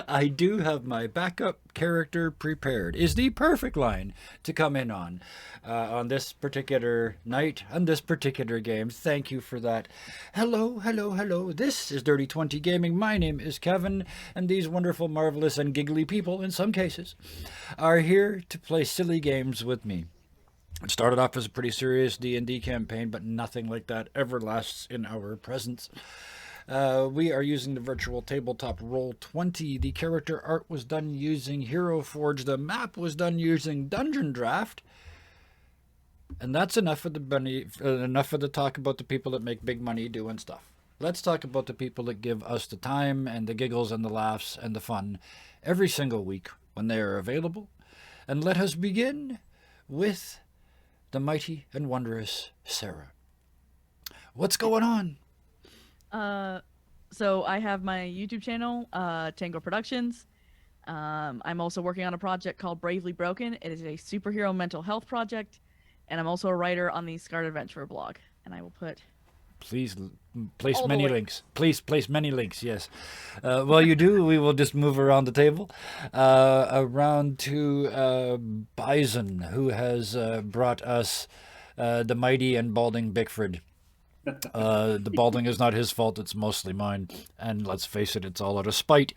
I do have my backup character prepared, is the perfect line to come in on this particular night, on this particular game. Thank you for that. Hello, hello, hello. This is Dirty 20 Gaming. My name is Kevin, and these wonderful, marvelous, and giggly people, in some cases, are here to play silly games with me. It started off as a pretty serious D&D campaign, but nothing like that ever lasts in our presence. We are using the virtual tabletop Roll20. The character art was done using Hero Forge. The map was done using Dungeon Draft. And that's enough for the talk about the people that make big money doing stuff. Let's talk about the people that give us the time and the giggles and the laughs and the fun every single week when they are available. And let us begin with the mighty and wondrous Sarah. What's going on? So I have my YouTube channel, Tango Productions. I'm also working on a project called Bravely Broken. It is a superhero mental health project, and I'm also a writer on the Scarred Adventurer blog. And I will put Please place all the many links. links. Please place many links, yes. While you do, we will just move around the table. Around to Bison, who has brought us the mighty and balding Bickford. The balding is not his fault, it's mostly mine. And let's face it, it's all out of spite.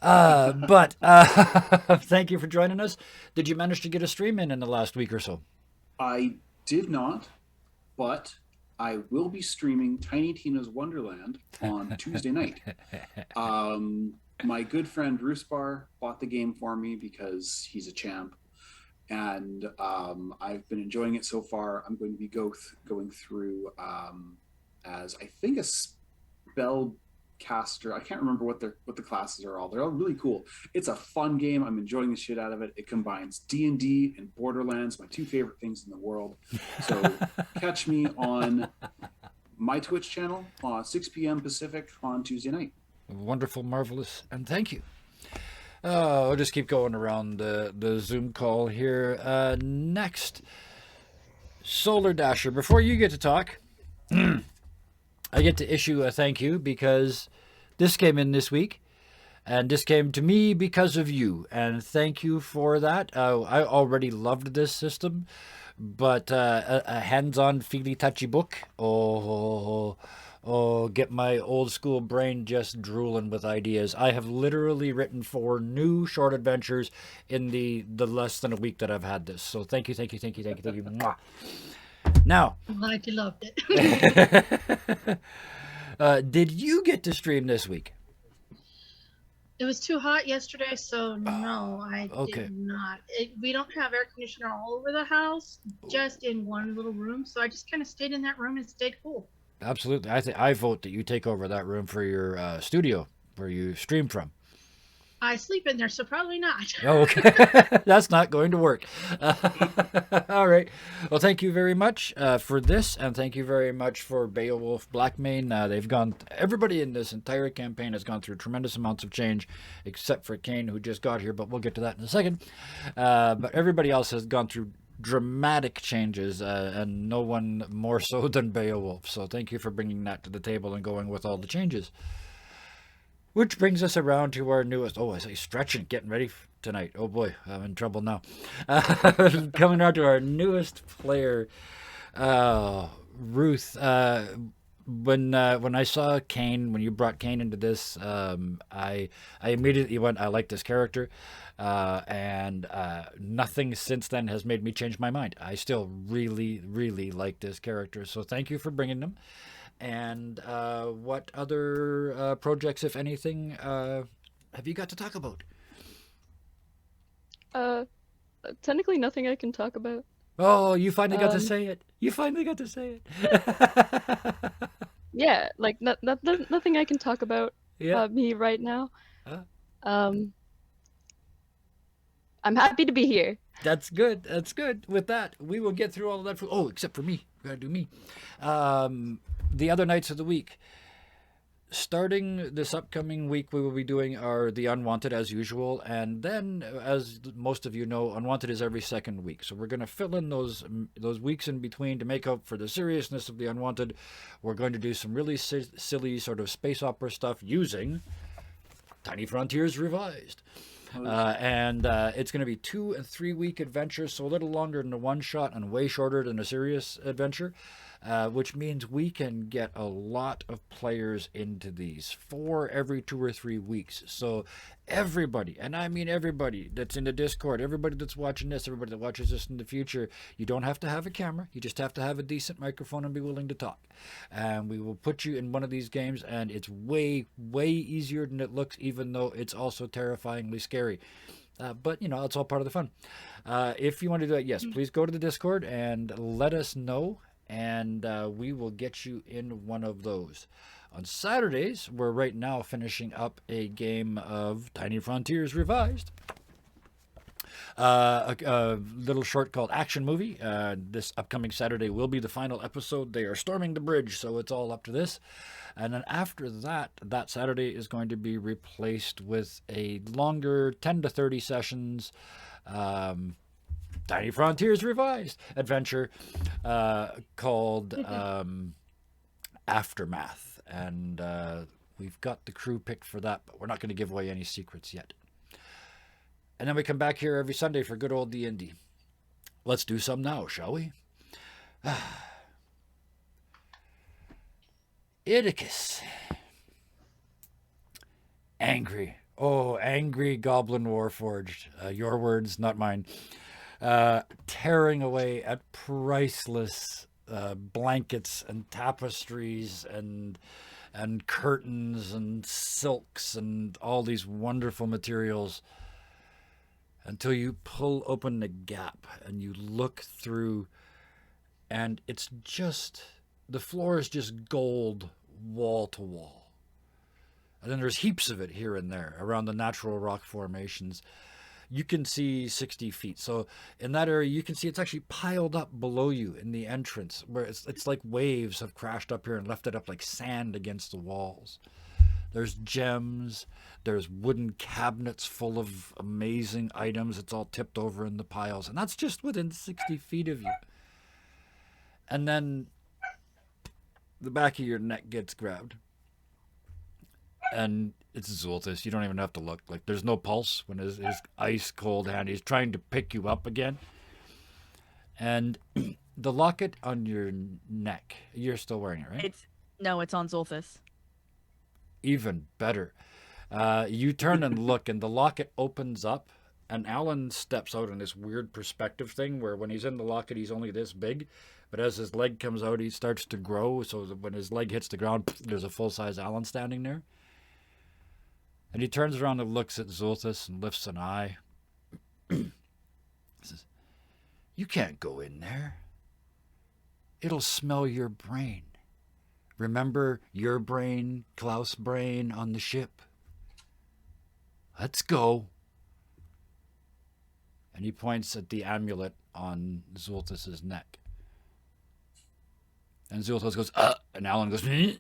But thank you for joining us. Did you manage to get a stream in the last week or so? I did not, but I will be streaming Tiny Tina's Wonderland on Tuesday night. My good friend Roosbar bought the game for me because he's a champ, and I've been enjoying it so far. I'm going to be going through as I think a spell caster. I can't remember what the classes are all. They're all really cool. It's a fun game. I'm enjoying the shit out of it. It combines D&D and Borderlands, my two favorite things in the world. So catch me on my Twitch channel 6 p.m. Pacific on Tuesday night. Wonderful, marvelous, and thank you. I'll just keep going around the Zoom call here. Next, Solar Dasher. Before you get to talk, I get to issue a thank you because this came in this week, and this came to me because of you, and thank you for that. I already loved this system, but a hands-on, feely, touchy book, get my old school brain just drooling with ideas. I have literally written 4 new short adventures in the less than a week that I've had this. So thank you, thank you, thank you, thank you, thank you. Mwah. Now, I'm glad you loved it. did you get to stream this week? It was too hot yesterday, so no, I okay. did not. We don't have air conditioner all over the house, just in one little room, so I just kind of stayed in that room and stayed cool. Absolutely. I vote that you take over that room for your studio where you stream from. I sleep in there, so probably not. Oh, okay. That's not going to work. All right. Well, thank you very much for this, and thank you very much for Beowulf Blackmane. Everybody in this entire campaign has gone through tremendous amounts of change, except for Kane, who just got here, but we'll get to that in a second. But everybody else has gone through dramatic changes, and no one more so than Beowulf. So thank you for bringing that to the table and going with all the changes. Which brings us around to our newest... Oh, I say stretching, getting ready tonight. Oh boy, I'm in trouble now. Coming around to our newest player, Ruth. When I saw Kane, when you brought Kane into this, I immediately went, I like this character. And nothing since then has made me change my mind. I still really, really like this character. So thank you for bringing them. And what other projects, if anything, have you got to talk about? Technically nothing I can talk about. Oh, you finally got to say it. You finally got to say it. Yeah, like nothing I can talk about me right now. I'm happy to be here. That's good. That's good. With that, we will get through all of that. Oh, except for me. We gotta do me. The other nights of the week. Starting this upcoming week, we will be doing the Unwanted as usual, and then, as most of you know, Unwanted is every second week. So we're going to fill in those weeks in between to make up for the seriousness of the Unwanted. We're going to do some really silly sort of space opera stuff using Tiny Frontiers Revised. And it's going to be 2 and 3 week adventures, so a little longer than a one-shot and way shorter than a serious adventure, which means we can get a lot of players into these, 4 every 2 or 3 weeks. So everybody, and I mean everybody that's in the Discord, everybody that's watching this, everybody that watches this in the future, you don't have to have a camera. You just have to have a decent microphone and be willing to talk. And we will put you in one of these games, and it's way, way easier than it looks, even though it's also terrifyingly scary. But, you know, it's all part of the fun. If you want to do that, yes, please go to the Discord and let us know, and we will get you in one of those. On Saturdays, we're right now finishing up a game of Tiny Frontiers Revised. A little short called Action Movie. This upcoming Saturday will be the final episode. They are storming the bridge, so it's all up to this. And then after that, that Saturday is going to be replaced with a longer 10 to 30 sessions Tiny Frontiers Revised adventure called Aftermath. And we've got the crew picked for that, but we're not going to give away any secrets yet. And then we come back here every Sunday for good old D&D. Let's do some now, shall we? Idicus. Angry. Oh, angry Goblin Warforged. Your words, not mine. Tearing away at priceless blankets and tapestries and curtains and silks and all these wonderful materials, until you pull open the gap and you look through, and it's just, the floor is just gold wall to wall. And then there's heaps of it here and there around the natural rock formations. You can see 60 feet. So in that area, you can see it's actually piled up below you in the entrance, where it's like waves have crashed up here and left it up like sand against the walls. There's gems. There's wooden cabinets full of amazing items. It's all tipped over in the piles. And that's just within 60 feet of you. And then the back of your neck gets grabbed. And it's Zultus. You don't even have to look. Like, there's no pulse when his ice cold hand, he's trying to pick you up again. And the locket on your neck, you're still wearing it, right? It's on Zulthus. Even better. You turn and look, and the locket opens up, and Alan steps out in this weird perspective thing where when he's in the locket, he's only this big. But as his leg comes out, he starts to grow, so that when his leg hits the ground, there's a full-size Alan standing there. And he turns around and looks at Zulthus and lifts an eye. He says, "You can't go in there. It'll smell your brain. Remember your brain, Klaus' brain on the ship? Let's go." And he points at the amulet on Zulthus's neck. And Zulthus goes, and Alan goes, "Mm."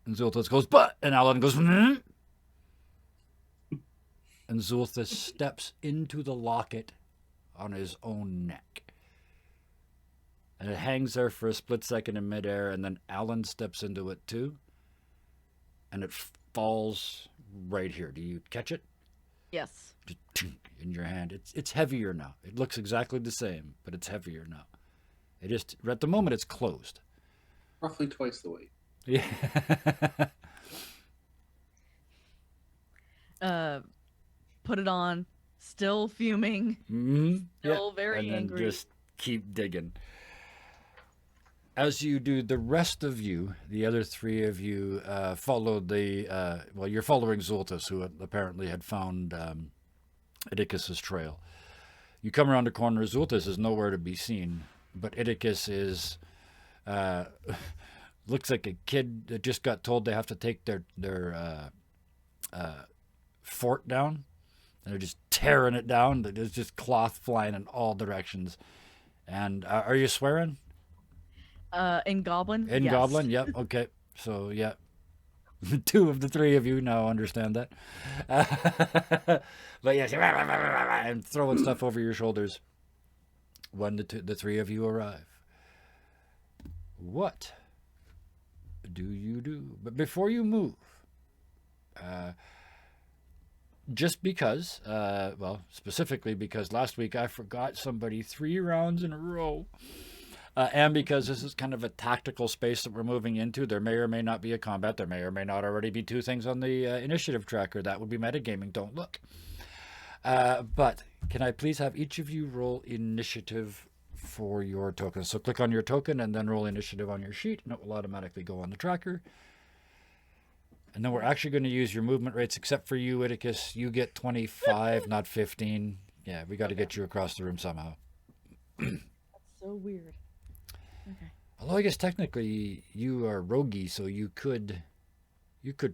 And Zulthus goes, "But," and Alan goes, "Mm." And Zulthus steps into the locket on his own neck. And it hangs there for a split second in midair, and then Alan steps into it too. And it falls right here. Do you catch it? Yes. Just in your hand. It's heavier now. It looks exactly the same, but it's heavier now. It just, at the moment, it's closed. Roughly twice the weight. Yeah. Put it on. Still fuming. Mm-hmm. Still very and then angry. Just keep digging. As you do, the rest of you, the other three of you, follow the... you're following Zultus, who apparently had found Idicus's trail. You come around the corner. Zultus is nowhere to be seen, but Idicus is... looks like a kid that just got told they have to take their fort down. And they're just tearing it down. There's just cloth flying in all directions. And are you swearing? In Goblin? In yes. Goblin? Yep. Okay. So, yeah. 2 of the 3 of you now understand that. But yes, and throwing stuff over your shoulders when the 3 of you arrive. What do you do? But before you move, just because, well, specifically because last week I forgot somebody 3 rounds in a row. And because this is kind of a tactical space that we're moving into, there may or may not be a combat. There may or may not already be 2 things on the initiative tracker. That would be metagaming. Don't look. But can I please have each of you roll initiative for your token? So click on your token and then roll initiative on your sheet, and it will automatically go on the tracker. And then we're actually going to use your movement rates, except for you, Iticus. You get 25, not 15. Yeah, we got to get you across the room somehow. That's so weird. Okay. Although I guess technically you are roguey, so you could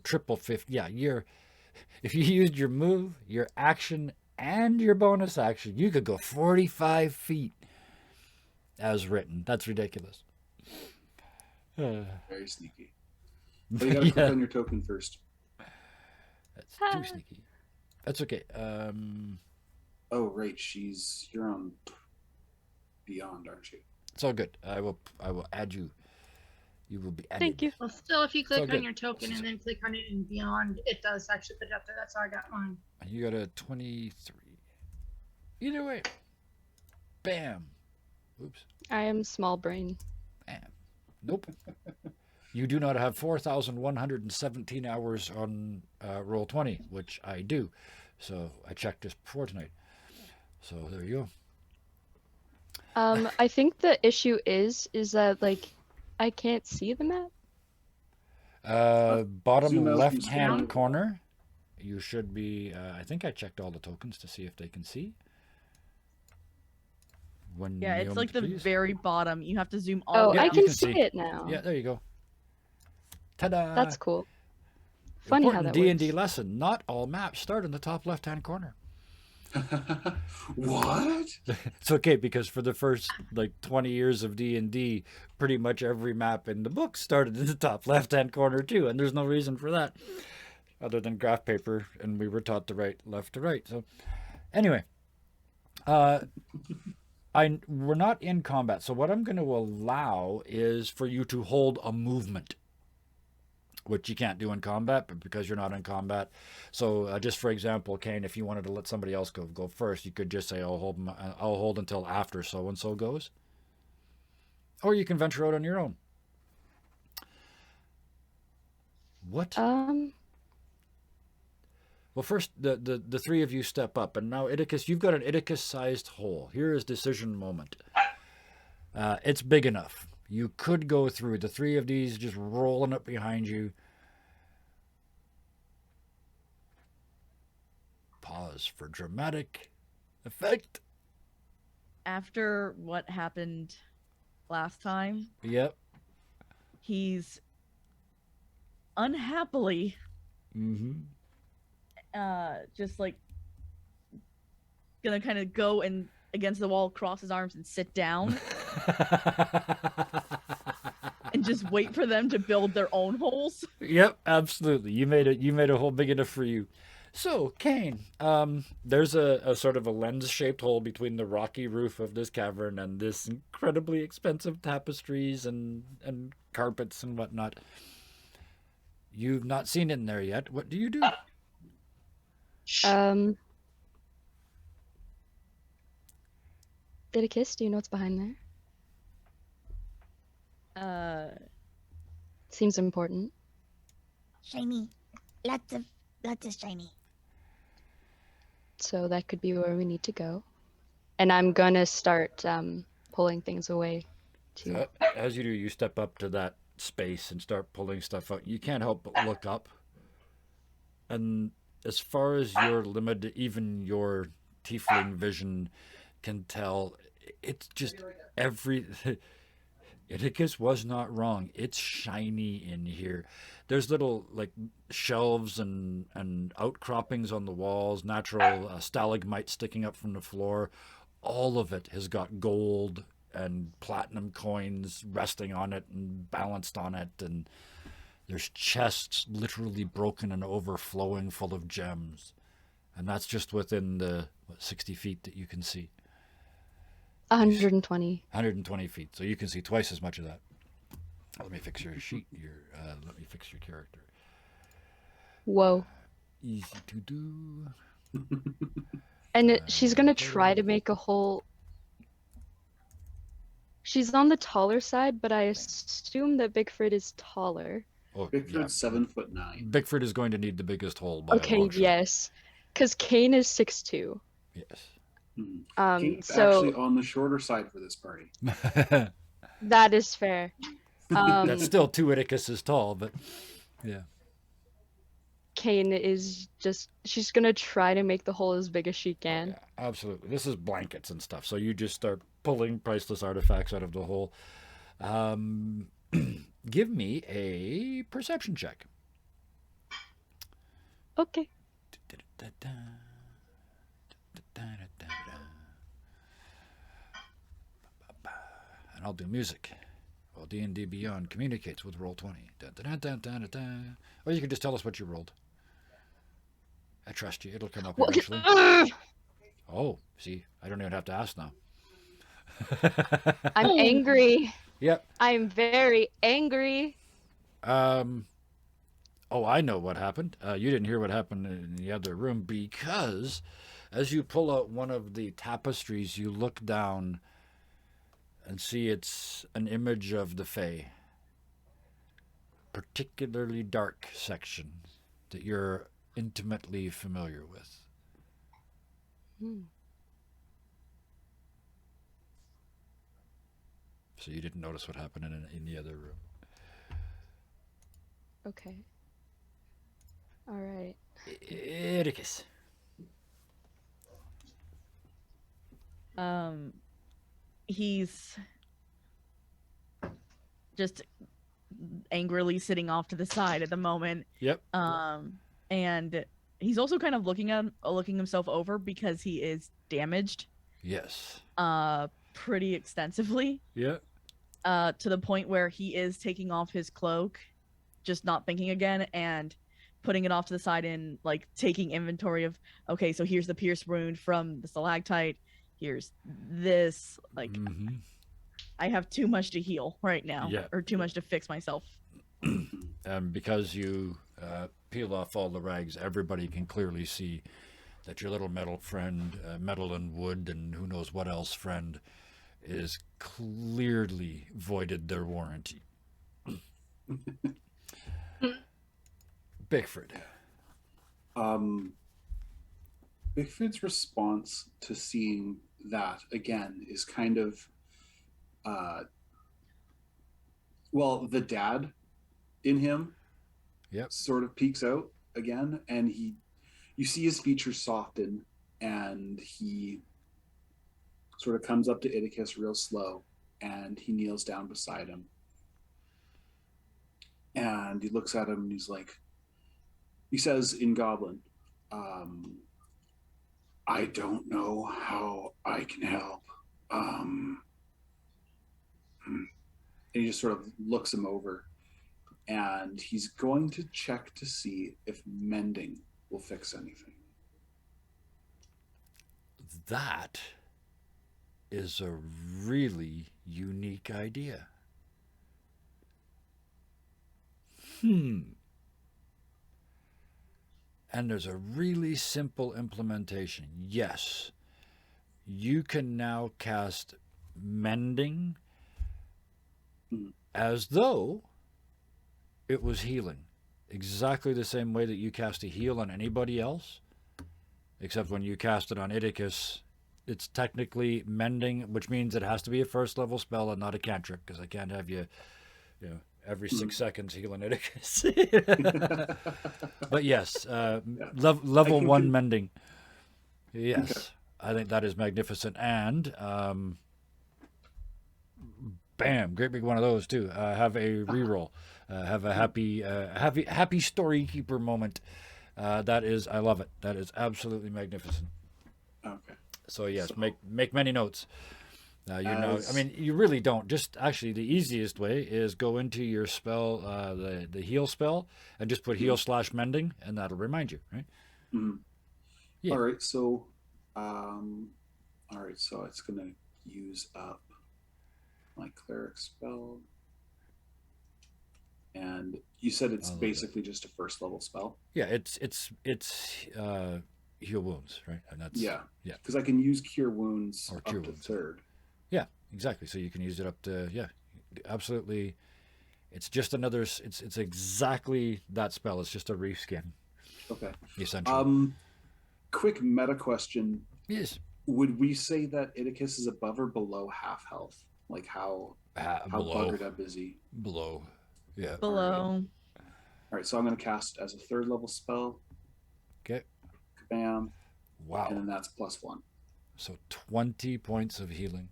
triple 50. Yeah, if you used your move, your action, and your bonus action, you could go 45 feet as written. That's ridiculous. Very sneaky. But you gotta click on your token first. That's too sneaky. That's okay. Oh, right. You're on Beyond, aren't you? It's all good. I will add you. You will be added. Thank you. Well, still, if you click good. on your token and then click on it in Beyond, it does actually put it up there. That's how I got mine. You got a 23. Either way. Bam. Oops. I am small brain. Bam. Nope. You do not have 4,117 hours on Roll20, which I do. So I checked this before tonight. So there you go. I think the issue is that like I can't see the map. Bottom Zoom out and left-hand scroll. corner, you should be. I think I checked all the tokens to see if they can see. When Yeah, you it's own like it, the please. very bottom. You have to zoom all Oh, the way Yeah, I you up. can can see see. it now. Yeah, there you go. Ta-da! That's cool. Funny how Important that D&D works. lesson. Not all maps start in the top left-hand corner. What? It's okay, because for the first 20 years of D&D, pretty much every map in the book started in the top left-hand corner too, and there's no reason for that other than graph paper, and we were taught to write left to right. So anyway, we're not in combat, so what I'm going to allow is for you to hold a movement, which you can't do in combat, but because you're not in combat. So just for example, Kane, if you wanted to let somebody else go first, you could just say, I'll hold until after so-and-so goes. Or you can venture out on your own. What? Well, first, the 3 of you step up, and now, Iticus, you've got an Iticus-sized hole. Here is decision moment. It's big enough. You could go through the 3 of these just rolling up behind you. Pause for dramatic effect. After what happened last time, Yep. he's unhappily Mm-hmm. just like gonna kind of go and against the wall, cross his arms and sit down and just wait for them to build their own holes. Yep, absolutely. You made a hole big enough for you. So, Kane, there's a sort of a lens-shaped hole between the rocky roof of this cavern and this incredibly expensive tapestries and carpets and whatnot. You've not seen in there yet. What do you do? Did a kiss? Do you know what's behind there? Seems important. Shiny. Lots of shiny. So that could be where we need to go. And I'm gonna start pulling things away too. As you do, you step up to that space and start pulling stuff out. You can't help but look up. And as far as your limited, even your tiefling vision can tell, it's just Iticus was not wrong. It's shiny in here. There's little shelves and outcroppings on the walls, natural stalagmites sticking up from the floor. All of it has got gold and platinum coins resting on it and balanced on it, and there's chests literally broken and overflowing full of gems. And that's just within the 60 feet that you can see. 120. 120 feet. So you can see twice as much of that. Let me fix your sheet. Let me fix your character. Whoa. Easy to do. And she's gonna try to make a hole. She's on the taller side, but I assume that Bigford is taller. Oh, Bigford's 7'9". Bigford is going to need the biggest hole by a Okay, long shot. yes. Because Kane is 6'2". Yes. Kate's So actually on the shorter side for this party. that is fair. That's still 2 Iticuses tall, but yeah. Kane is just, she's gonna try to make the hole as big as she can. Yeah, absolutely. This is blankets and stuff, so you just start pulling priceless artifacts out of the hole. Give me a perception check. Okay. And I'll do music while D&D Beyond communicates with Roll20. Or you can just tell us what you rolled. I trust you. It'll come up eventually. Oh, see, I don't even have to ask now. I'm angry. Yep. I'm very angry. Oh, I know what happened. You didn't hear what happened in the other room because as you pull out one of the tapestries, you look down and see it's an image of the Fae. Particularly dark section that you're intimately familiar with. So you didn't notice what happened in the other room. Okay. All right. Ericus. He's just angrily sitting off to the side at the moment. Yep. And he's also kind of looking himself over because he is damaged. Yes. Pretty extensively. Yeah. To the point where he is taking off his cloak, just not thinking again, and putting it off to the side and like taking inventory of, okay, so here's the pierced wound from the stalactite. Here's this. Like, I have too much to heal right now, or too much to fix myself. Because you peel off all the rags, everybody can clearly see that your little metal friend, metal and wood and who knows what else friend, is clearly voided their warranty. Bigford. Bigford's response to seeing that again is kind of the dad in him sort of peeks out again, and you see his features soften, and he sort of comes up to Iticus real slow, and he kneels down beside him, and he looks at him and he says in Goblin, I don't know how I can help. And he just sort of looks him over, and he's going to check to see if mending will fix anything. That is a really unique idea. And there's a really simple implementation. Yes, you can now cast mending as though it was healing. Exactly the same way that you cast a heal on anybody else. Except when you cast it on Iticus, it's technically mending, which means it has to be a first level spell and not a cantrip, because I can't have you every 6 seconds healing Iticus. But yes, level 1 mending. Yes, okay. I think that is magnificent. And bam, great big one of those too. Have a reroll. Have a happy storykeeper moment. That is, I love it. That is absolutely magnificent. Okay. So yes, make many notes. You really don't. Just actually, the easiest way is go into your spell, the heal spell, and just put heal / mending, and that'll remind you, right? Yeah. All right. So it's gonna use up my cleric spell. And you said it's I love basically just a first level spell. Yeah, it's heal wounds, right? And that's Yeah. yeah. Because I can use cure wounds Or up cure to wounds. third. Yeah, exactly. So you can use it up to absolutely. It's just another. It's exactly that spell. It's just a reskin, Okay. essentially. Quick meta question. Yes. Would we say that Idicus is above or below half health? Like how Below. buggered up is he? Below. Yeah. Below. All right, so I'm going to cast as a third level spell. Okay. Bam. Wow. And then that's +1. So 20 points of healing.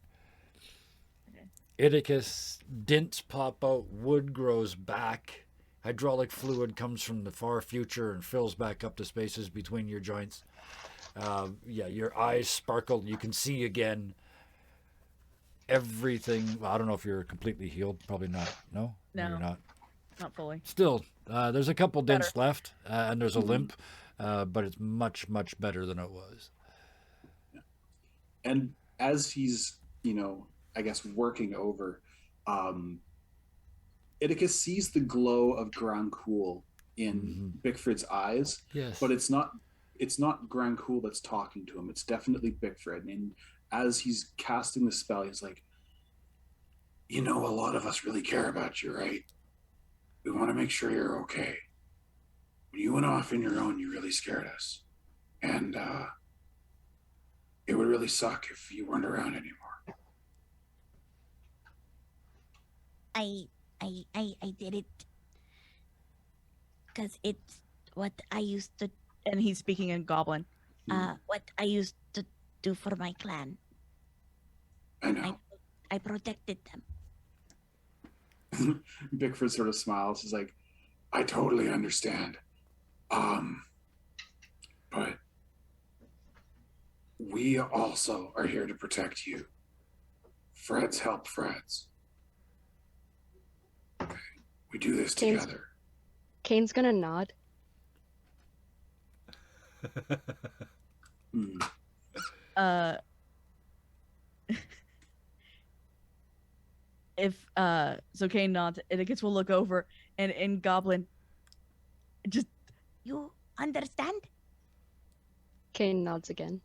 Okay. Idicus, dints pop out, wood grows back, hydraulic fluid comes from the far future and fills back up the spaces between your joints. Your eyes sparkle. You can see again. Everything. Well, I don't know if you're completely healed. Probably not. No, No. you're not. Not fully. Still, there's a couple Better. dents left, and there's a limp, but it's much, much better than it was. And as he's, I guess working over, Idicus sees the glow of Grand Cool in Bickford's eyes. Yes. But it's not Grand Cool that's talking to him. It's definitely Bickford. And as he's casting the spell, he's like, a lot of us really care about you, right? We want to make sure you're okay. When you went off on your own, you really scared us. And it would really suck if you weren't around anymore. I did it because it's what I used to, And he's speaking in Goblin. what I used to do for my clan. I know. I protected them. Bickford sort of smiles. He's like, I totally understand. But we also are here to protect you. Freds help Freds. Okay. We do this together. Kane's gonna nod. If so Kane nods, Idicus will look over and in Goblin just You understand? Kane nods again.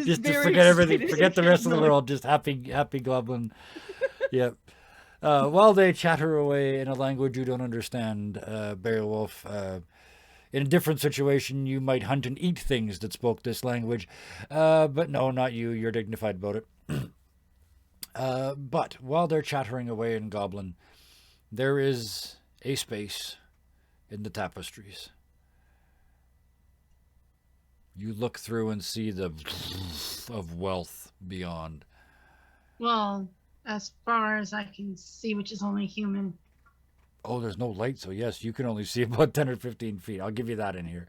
Just very forget everything. excited Forget the rest of the occasionally. world. Just happy Goblin. Yep. While they chatter away in a language you don't understand, Beowulf, in a different situation, you might hunt and eat things that spoke this language. But no, not you. You're dignified about it. But while they're chattering away in Goblin, there is a space in the tapestries. You look through and see the of wealth beyond. Well, as far as I can see, which is only human. Oh, there's no light, so yes, you can only see about 10 or 15 feet. I'll give you that in here.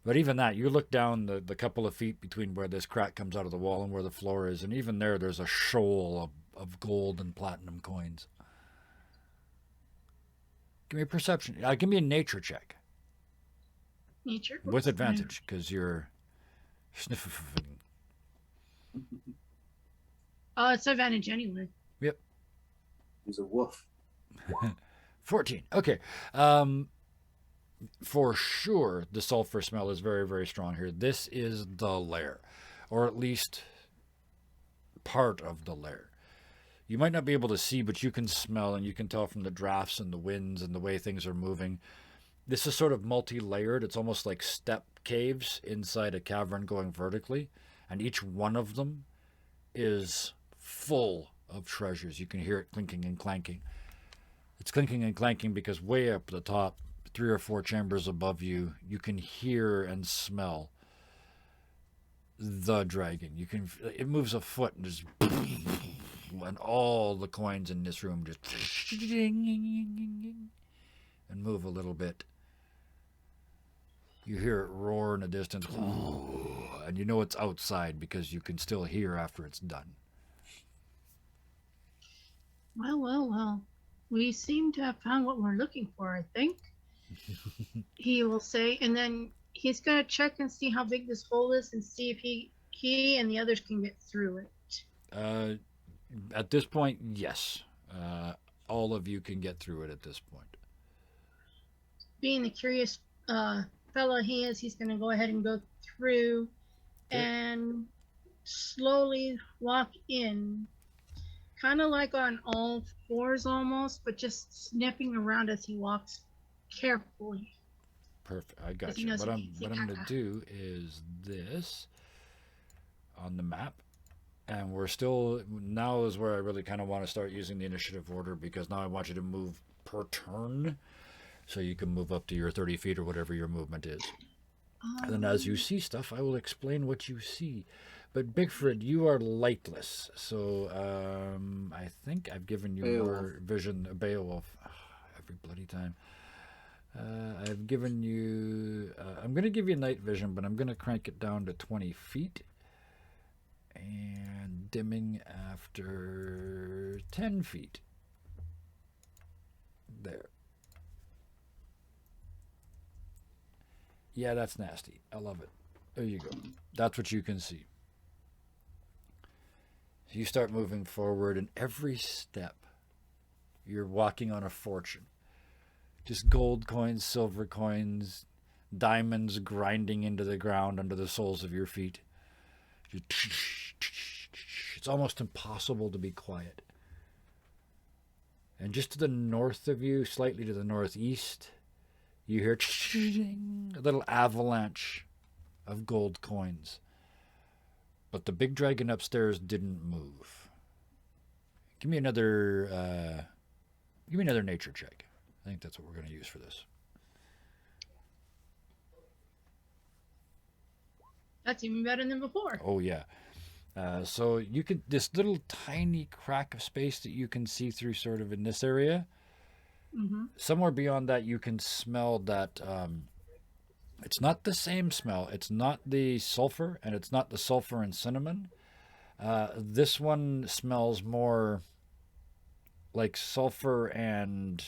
But even that, you look down the couple of feet between where this crack comes out of the wall and where the floor is, and even there's a shoal of gold and platinum coins. Give me a perception. Give me a nature check. Nature? With advantage, because you're sniffing. Oh, it's advantage anyway. Yep. He's a wolf. 14. Okay. For sure, the sulfur smell is very, very strong here. This is the lair, or at least part of the lair. You might not be able to see, but you can smell, and you can tell from the drafts and the winds and the way things are moving. This is sort of multi-layered. It's almost like step caves inside a cavern going vertically, and each one of them is full of treasures. You can hear it clinking and clanking. It's clinking and clanking because way up the top, 3 or 4 chambers above you, you can hear and smell the dragon. It moves a foot and just and all the coins in this room just and move a little bit. You hear it roar in the distance, and you know it's outside because you can still hear after it's done. Well. We seem to have found what we're looking for, I think. He will say, and then he's going to check and see how big this hole is and see if he and the others can get through it. At this point, yes. All of you can get through it at this point. Being the curious fellow he is, he's going to go ahead and go through and slowly walk in, kind of like on all fours almost, but just sniffing around as he walks carefully. Perfect. I got you. What I'm going to do is this on the map. And we're still, now is where I really kind of want to start using the initiative order, because now I want you to move per turn. So you can move up to your 30 feet or whatever your movement is. And then as you see stuff, I will explain what you see. But Bigford, you are lightless. So I think I've given you more vision. Beowulf. Every bloody time. I've given you... I'm going to give you night vision, but I'm going to crank it down to 20 feet. And dimming after 10 feet. There. Yeah, that's nasty. I love it. There you go. That's what you can see. You start moving forward, and every step, you're walking on a fortune. Just gold coins, silver coins, diamonds grinding into the ground under the soles of your feet. It's almost impossible to be quiet. And just to the north of you, slightly to the northeast, you hear a little avalanche of gold coins. But the big dragon upstairs didn't move. Give me another nature check. I think that's what we're going to use for this. That's even better than before. Oh, yeah. So you could, this little tiny crack of space that you can see through sort of in this area, somewhere beyond that you can smell that, it's not the same smell. It's not the sulfur, and it's not the sulfur and cinnamon. This one smells more like sulfur and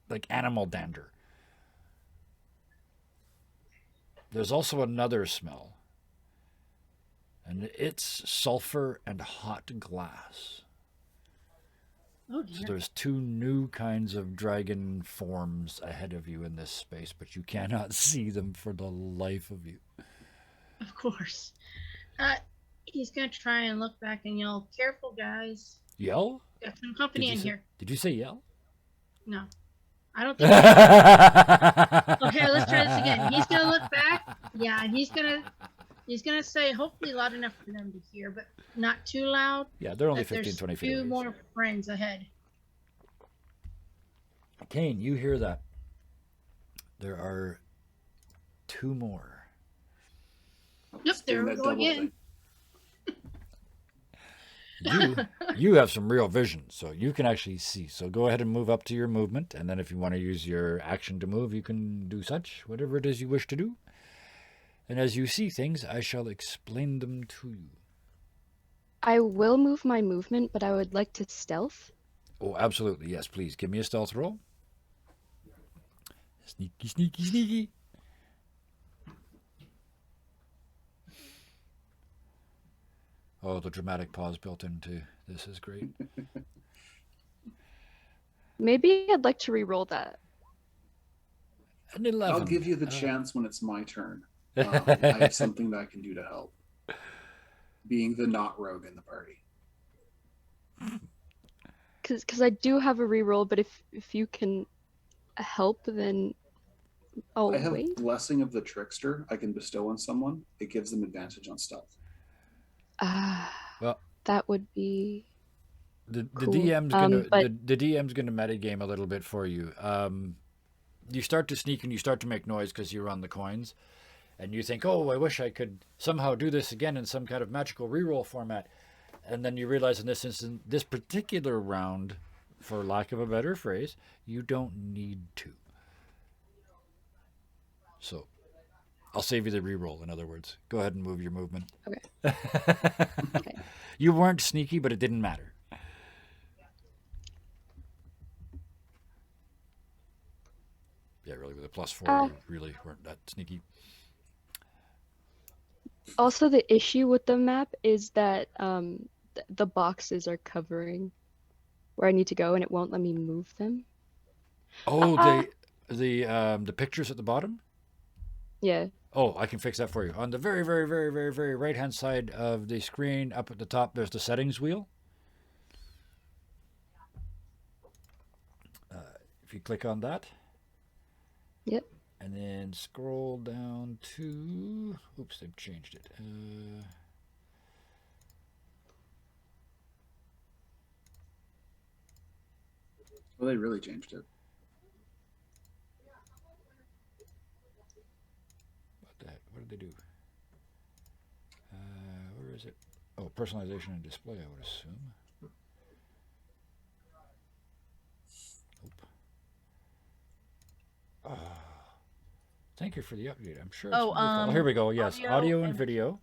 like animal dander. There's also another smell, and it's sulfur and hot glass. Oh, dear. So there's two new kinds of dragon forms ahead of you in this space, but you cannot see them for the life of you. Of course. He's going to try and look back and yell, "Careful, guys. Yell? Got some company in here." Did you say yell? No. I don't think so. Okay, let's try this again. He's going to look back. Yeah, and he's going to say, hopefully loud enough for them to hear, but not too loud. Yeah, they're only 15, 20 feet away. There's two more friends ahead. Kane, you hear that? There are two more. Yep, there we go again. You have some real vision, so you can actually see. So go ahead and move up to your movement, and then if you want to use your action to move, you can do such, whatever it is you wish to do. And as you see things, I shall explain them to you. I will move my movement, but I would like to stealth. Oh, absolutely. Yes, please. Give me a stealth roll. Sneaky, sneaky, sneaky. Oh, the dramatic pause built into this is great. Maybe I'd like to re-roll that. An 11. I'll give you the chance when it's my turn. I have something that I can do to help. Being the not rogue in the party. Because I do have a re-roll, but if you can help, then I have Blessing of the Trickster I can bestow on someone. It gives them advantage on stealth. Well, that would be the cool. DM's gonna the DM's gonna metagame a little bit for you. You start to sneak and you start to make noise because you're on the coins, and you think, "Oh, I wish I could somehow do this again in some kind of magical reroll format." And then you realize in this instance, this particular round, for lack of a better phrase, you don't need to. So I'll save you the reroll, in other words. Go ahead and move your movement. Okay. Okay. You weren't sneaky, but it didn't matter. Yeah, really, with a +4, you really weren't that sneaky. Also, the issue with the map is that the boxes are covering where I need to go, and it won't let me move them. Oh, Ah! the pictures at the bottom? Yeah. Oh, I can fix that for you. On the very, very, very, very, very right-hand side of the screen, up at the top, there's the settings wheel. If you click on that. Yep. And then scroll down to... Oops, they've changed it. Well, they really changed it. What the heck? What did they do? Where is it? Oh, personalization and display, I would assume. Nope. Thank you for the update. I'm sure it's wonderful. Here we go. Yes, audio and video.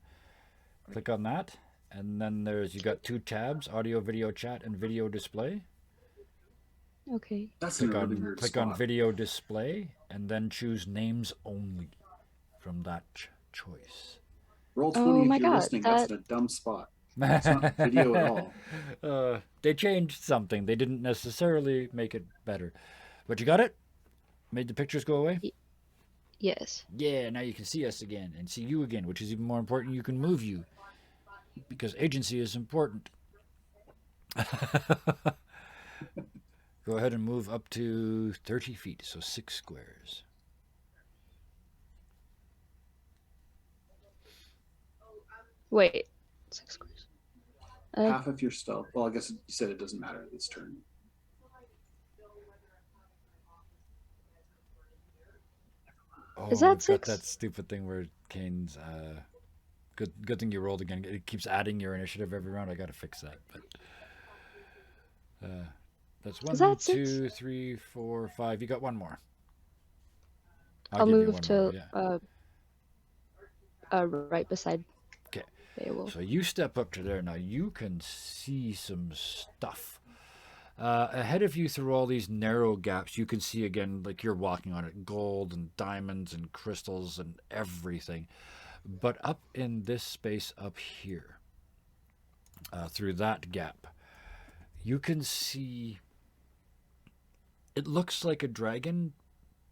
Click on that. And then you got 2 tabs, audio, video chat, and video display. Okay. That's Click a really on weird click spot. on video display, and then choose names only from that choice. Roll 20 Oh if my you're God, listening. That's a dumb spot. It's not video at all. They changed something. They didn't necessarily make it better. But you got it? Made the pictures go away? Yes. Yeah, now you can see us again and see you again, which is even more important. You can move you because agency is important. Go ahead and move up to 30 feet, so 6 squares. Wait. 6 squares. Half of your stealth. Well, I guess you said it doesn't matter this turn. Oh, Is that we've got 6? that stupid thing where Kane's good thing you rolled again. It keeps adding your initiative every round. I got to fix that. But that's 1, 2, 3, 4, 5. You got 1 more. I'll give you move 1 to more, yeah. right beside. Okay. Beowulf. So you step up to there. Now you can see some stuff. Ahead of you through all these narrow gaps, you can see again, like you're walking on it, gold and diamonds and crystals and everything. But up in this space up here, through that gap, you can see, it looks like a dragon,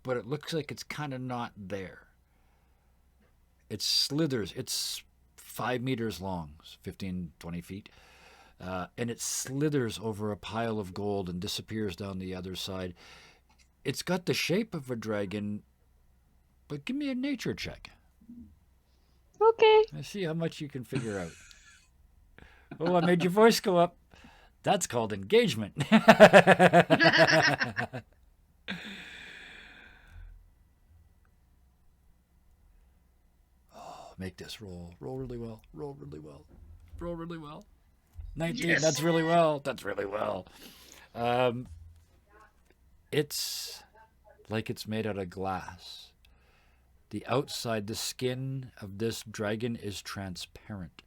but it looks like it's kind of not there. It slithers. It's 5 meters long, 15, 20 feet. And it slithers over a pile of gold and disappears down the other side. It's got the shape of a dragon, but give me a nature check. Okay. I see how much you can figure out. Oh, I made your voice go up. That's called engagement. Oh, make this roll. Roll really well. Roll really well. Roll really well. 19. Yes. That's really well. That's really well. It's like it's made out of glass. The outside, the skin of this dragon is transparent.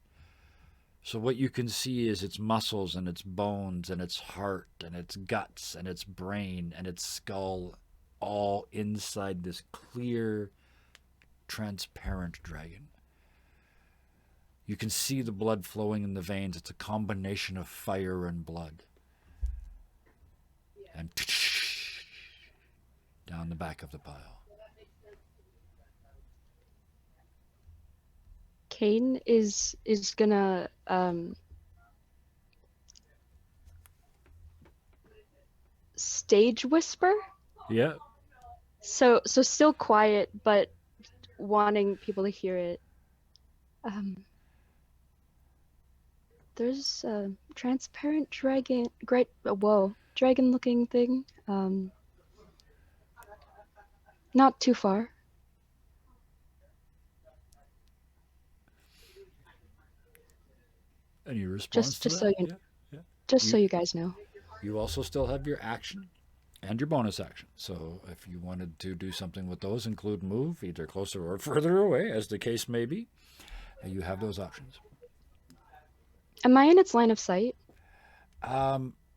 So what you can see is its muscles and its bones and its heart and its guts and its brain and its skull all inside this clear, transparent dragon. You can see the blood flowing in the veins. It's a combination of fire and blood. And down the back of the pile. Kane is gonna stage whisper. Yeah. So still quiet, but wanting people to hear it. There's a transparent dragon, dragon-looking thing. Not too far. Any response to that? So you guys know. You also still have your action and your bonus action. So if you wanted to do something with those, include move, either closer or further away, as the case may be, you have those options. Am I in its line of sight?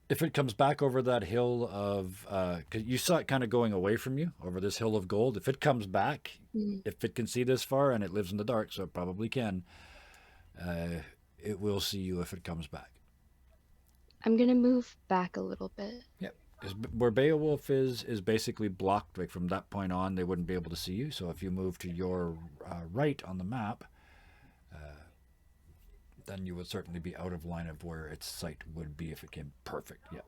If it comes back over that hill of, 'cause you saw it kind of going away from you over this hill of gold. If it comes back, if it can see this far, and it lives in the dark, so it probably can, it will see you if it comes back. I'm gonna move back a little bit. Yep. Where Beowulf is basically blocked. Like from that point on, they wouldn't be able to see you. So if you move to your right on the map, then you would certainly be out of line of where its sight would be if it came perfect. Yep.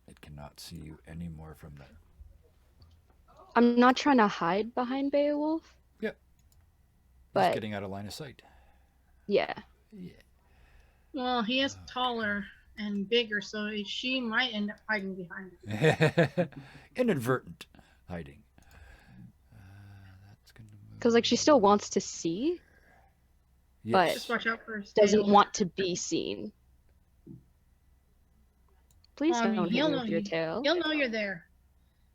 It cannot see you anymore from there. I'm not trying to hide behind Beowulf. Yep. But He's getting out of line of sight. yeah. Yeah. Well, he is taller and bigger, so she might end up hiding behind him. Inadvertent hiding. That's gonna move. Because like she still wants to see, but Just watch out for his doesn't tail. want to be seen. Please Well, I mean, don't hit he'll me know with your you- tail. He'll know you're there,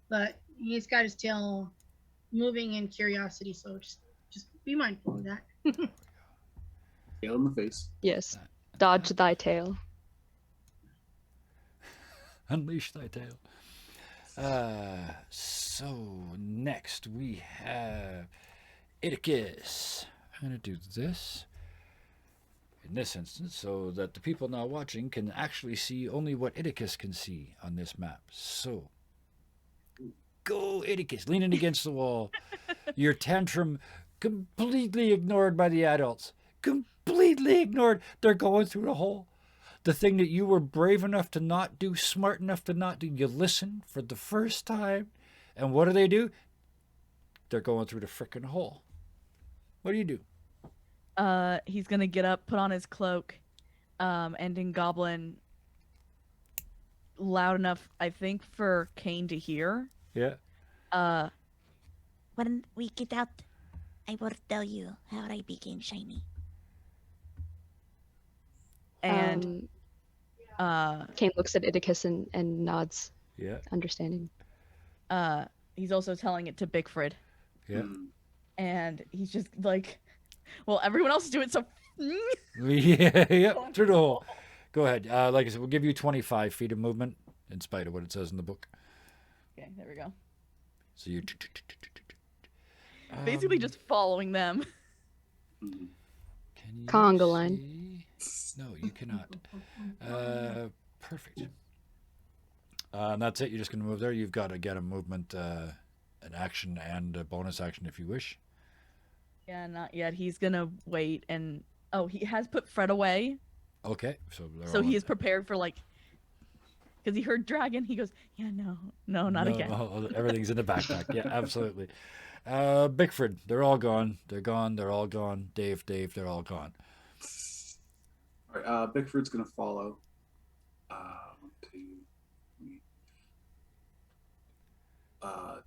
but he's got his tail moving in curiosity, so just be mindful of that. Tail in the face. Yes. Dodge thy tail. Unleash thy tail. So next we have Iticus. I'm going to do this in this instance so that the people now watching can actually see only what Iticus can see on this map. So go Iticus, leaning against the wall. Your tantrum completely ignored by the adults. Completely ignored. They're going through the hole. The thing that you were brave enough to not do, smart enough to not do, you listen for the first time. And what do? They're going through the frickin' hole. What do you do? He's gonna get up, put on his cloak, and in Goblin, loud enough, I think, for Kane to hear. Yeah. When we get out, I will tell you how I became shiny. And Kane looks at Iticus and nods, Yeah. understanding. he's also telling it to Bigford. Yeah. And he's just like, well, everyone else is doing so. Yeah, through the hole. Go ahead. Like I said, we'll give you 25 feet of movement in spite of what it says in the book. Okay, there we go. So you Basically just following them. Can you Conga line. see? No, you cannot. Perfect. And that's it. You're just going to move there. You've got to get a movement, an action, and a bonus action if you wish. Yeah, not yet. He's gonna wait and he has put Fred away, Okay. So he is prepared for like, because he heard dragon. He goes, yeah, no, not again. No, everything's in the backpack. Yeah, absolutely. Bickford, they're all gone. They're gone. They're all gone. Dave, they're all gone. All right, Bickford's going to follow. 1, 2, 3. Where do I want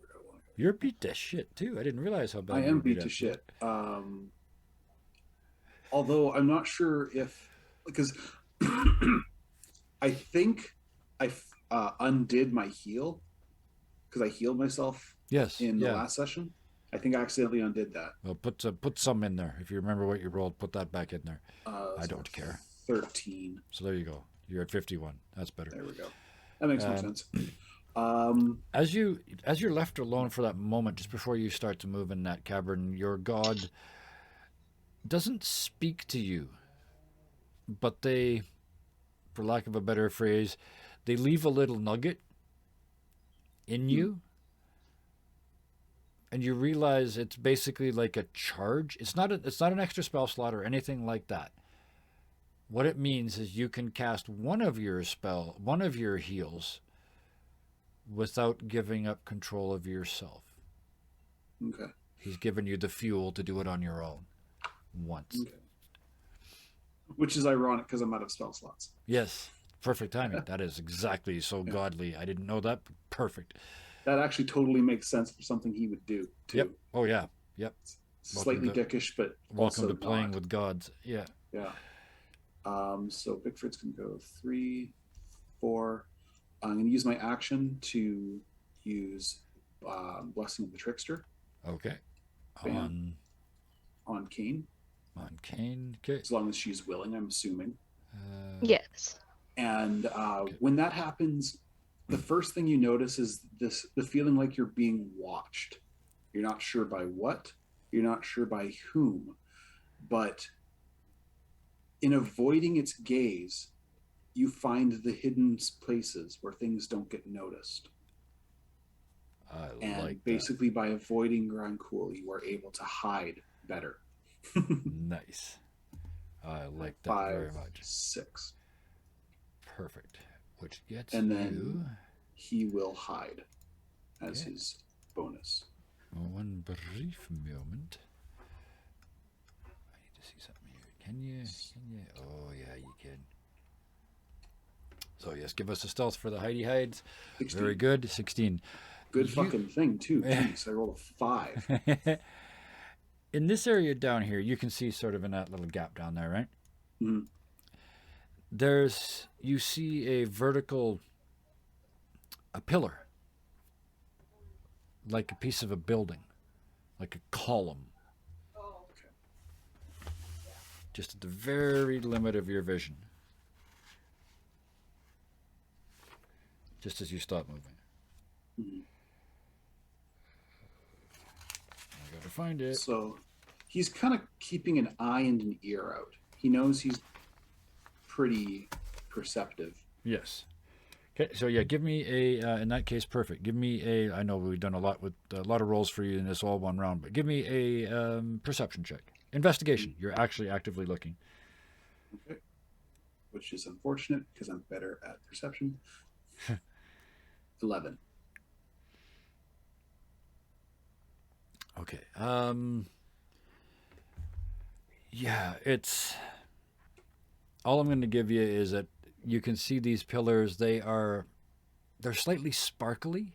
to go? You're beat to shit too. I didn't realize how bad I you am were beat at to shit. Although I'm not sure if, because I think I undid my heal because I healed myself Yes. in the last session. I think I accidentally undid that. Well, put some in there. If you remember what you rolled, put that back in there. I So don't care. 13. So there you go. You're at 51. That's better. There we go. That makes more sense. As you're left alone for that moment, just before you start to move in that cavern, your god doesn't speak to you, but they, for lack of a better phrase, they leave a little nugget in you, and you realize it's basically like a charge. It's not an extra spell slot or anything like that. What it means is you can cast one of your heals without giving up control of yourself. Okay. He's given you the fuel to do it on your own once. Okay. Which is ironic because I'm out of spell slots. Yes. Perfect timing. That is exactly so godly. I didn't know that. Perfect. That actually totally makes sense for something he would do, too. Yep. Oh, yeah. Yep. Slightly dickish, but Welcome also to playing not. with gods. Yeah. Yeah. So Bigford's can go 3, 4. I'm going to use my action to use Blessing of the Trickster Okay. Bam. on Kane, On Kane. Okay. as long as she's willing, I'm assuming. Yes. And when that happens, the first thing you notice is the feeling like you're being watched. You're not sure by what, you're not sure by whom, but in avoiding its gaze, you find the hidden places where things don't get noticed. And like basically, by avoiding Grancool, you are able to hide better. Nice. I like that 5, very much. 6. Perfect. Which gets And then you... he will hide as Okay. his bonus. One brief moment. I need to see something here. Can you? Oh, yeah, you can. So, yes, give us a stealth for the hidey hides. 16. Very good. 16. Good fucking thing, too. Jeez, I rolled a 5. In this area down here, you can see sort of in that little gap down there, right? Mm-hmm. You see a pillar, like a piece of a building, like a column. Okay. Just at the very limit of your vision. Just as you stop moving. Mm-hmm. I gotta find it. So he's kind of keeping an eye and an ear out. He knows he's pretty perceptive. Yes. Okay, so yeah, give me a, in that case, perfect. Give me a, I know we've done a lot of rolls for you in this all one round, but give me a perception check. Investigation. You're actually actively looking. Okay. Which is unfortunate because I'm better at perception. 11. Okay. Yeah, it's... All I'm going to give you is that you can see these pillars. They're slightly sparkly.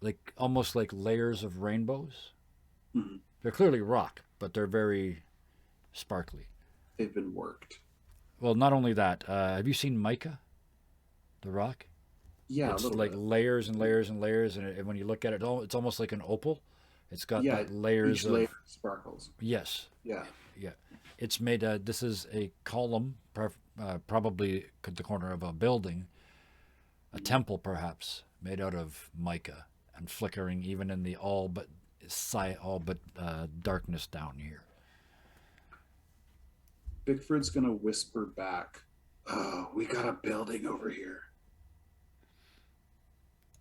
Like, almost like layers of rainbows. Mm-hmm. They're clearly rock, but they're very sparkly. They've been worked. Well, not only that. Have you seen mica? The rock? Yeah, it's a little like bit. layers and layers and layers, and when you look at it, it's almost like an opal. It's got layers each of layer sparkles. Yes. Yeah. Yeah. It's made. This is a column, probably the corner of a building, a temple perhaps, made out of mica and flickering even in the all but darkness down here. Bigford's gonna whisper back, "Oh, we got a building over here."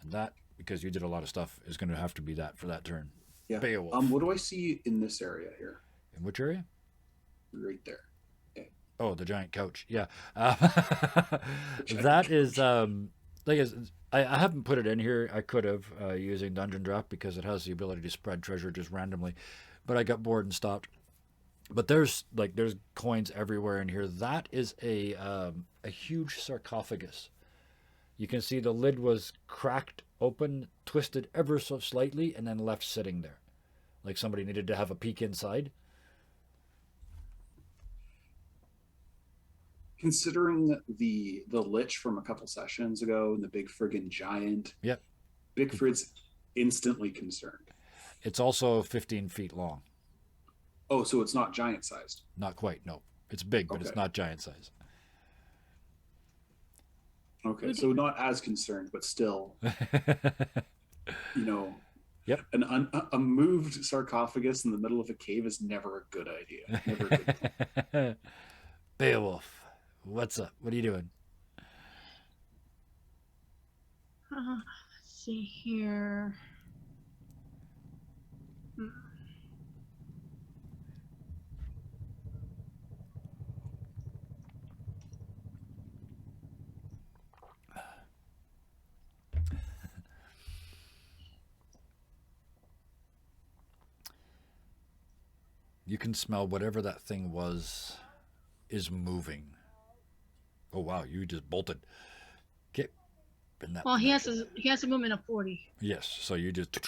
And that, because you did a lot of stuff, is going to have to be that for that turn. Yeah. Beowulf. What do I see in this area here? In which area? Right there. Okay. Oh, the giant couch. Yeah. That is, I haven't put it in here. I could have using Dungeon Draft because it has the ability to spread treasure just randomly, but I got bored and stopped. But there's coins everywhere in here. That is a huge sarcophagus. You can see the lid was cracked open, twisted ever so slightly, and then left sitting there. Like somebody needed to have a peek inside. Considering the lich from a couple sessions ago and the big friggin' giant, Yep. Bigford's instantly concerned. It's also 15 feet long. Oh, so it's not giant sized. Not quite, no. It's big, but it's not giant size. Okay, so not as concerned, but still, Yep. A moved sarcophagus in the middle of a cave is never a good idea. Never a good plan. Beowulf, what's up? What are you doing? Let's see here. You can smell whatever that thing was is moving. Oh wow, you just bolted. Okay. Well, he has a movement of 40. Yes, so you just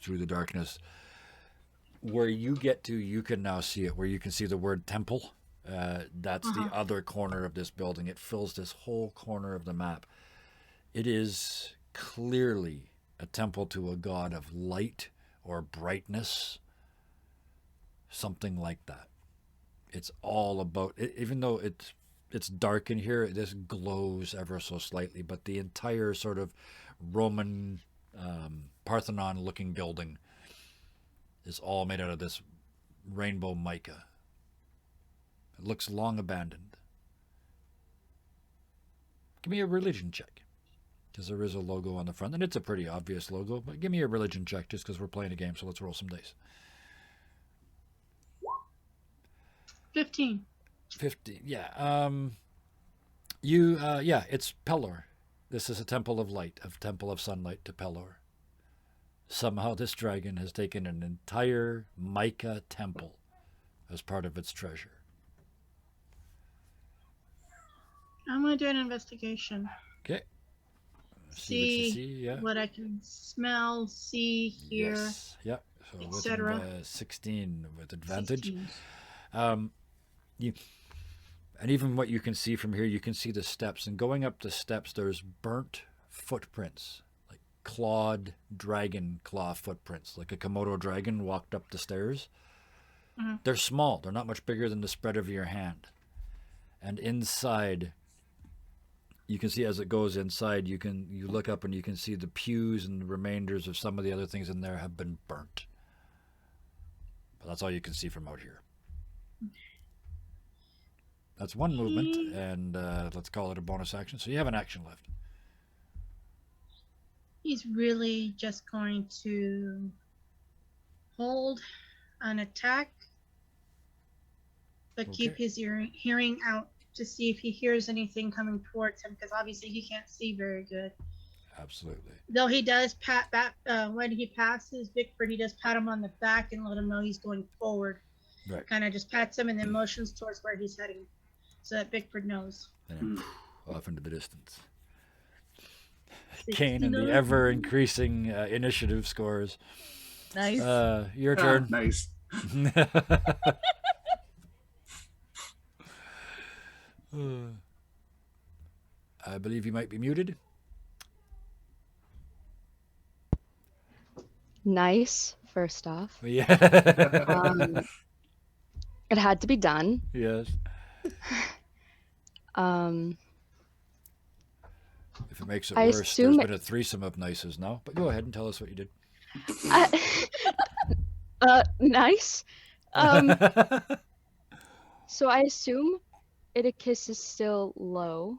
through the darkness. Where you get to, you can now see it. Where you can see the word temple. That's the other corner of this building. It fills this whole corner of the map. It is clearly a temple to a god of light or brightness. Something like that. It's all about it, even though it's dark in here, this glows ever so slightly, but the entire sort of Roman Parthenon looking building is all made out of this rainbow mica. It looks long abandoned. Give me a religion check. Because there is a logo on the front, and it's a pretty obvious logo, but give me a religion check just because we're playing a game, so let's roll some dice. 15. 50, yeah. It's Pelor. This is a temple of light, a temple of sunlight to Pelor. Somehow this dragon has taken an entire mica temple as part of its treasure. I'm going to do an investigation. Okay. See what I can smell, see, hear, yes. Yep. So etc. 16 with advantage. 16. And even what you can see from here, you can see the steps. And going up the steps, there's burnt footprints, like clawed dragon claw footprints, like a Komodo dragon walked up the stairs. Mm-hmm. They're small. They're not much bigger than the spread of your hand. And inside, you can see as it goes inside, you look up and you can see the pews and the remainders of some of the other things in there have been burnt. But that's all you can see from out here. That's one movement, and let's call it a bonus action. So you have an action left. He's really just going to hold an attack, but keep his hearing out to see if he hears anything coming towards him, because obviously he can't see very good. Absolutely. Though he does pat back when he passes Bickford, he does pat him on the back and let him know he's going forward. Right. Kind of just pats him and then motions towards where he's heading, so that Bickford knows. And off into the distance. Kane and the ever-increasing initiative scores. Nice. Your turn. Nice. I believe you might be muted. Nice, first off. Yeah. It had to be done. Yes. If it makes it I worse, assume there's been a threesome of nices now. But go ahead and tell us what you did. Nice. So I assume Iticus is still low.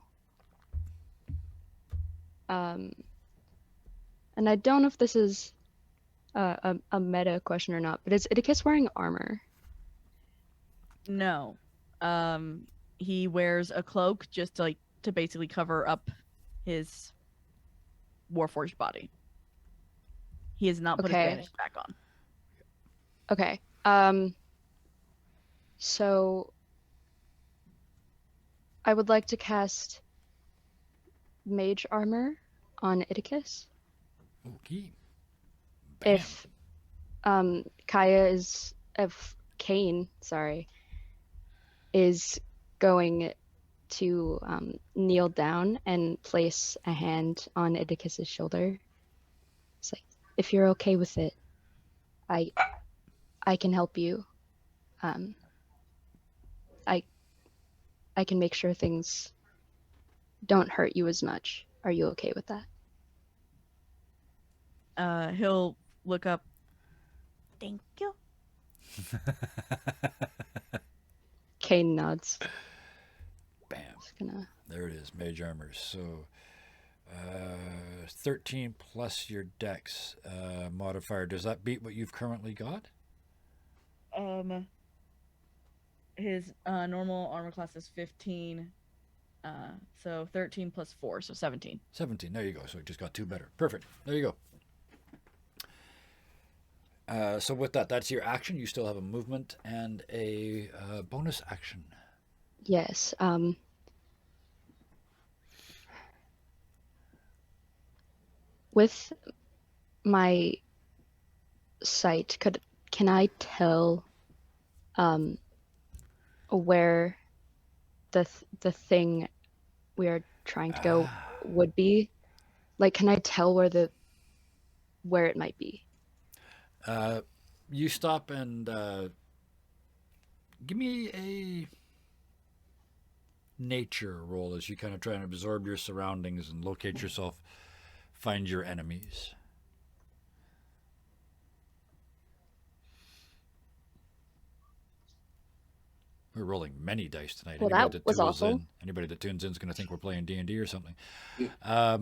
And I don't know if this is a meta question or not, but is Iticus wearing armor? No. He wears a cloak just to basically cover up his Warforged body. He has not put his bandage back on. Okay. So I would like to cast Mage Armor on Iticus. Okay. Bam. If Kane, is going to kneel down and place a hand on Iticus's shoulder. It's like, if you're okay with it, I can help you. I can make sure things don't hurt you as much. Are you okay with that? He'll look up. Thank you. Kane nods. Bam. There it is, Mage Armor. So 13 plus your dex modifier. Does that beat what you've currently got? His normal armor class is 15. So 13 plus 4, so 17. 17. There you go. So it just got 2 better. Perfect. There you go. So with that, that's your action. You still have a movement and a bonus action. Yes. With my sight, can I tell where the thing we are trying to go would be? Like, can I tell where it might be? You stop and give me a nature roll as you kind of try and absorb your surroundings and locate yourself, find your enemies. We're rolling many dice tonight. Well, Anybody that was awful. Anybody that tunes in is going to think we're playing D&D or something. Yeah.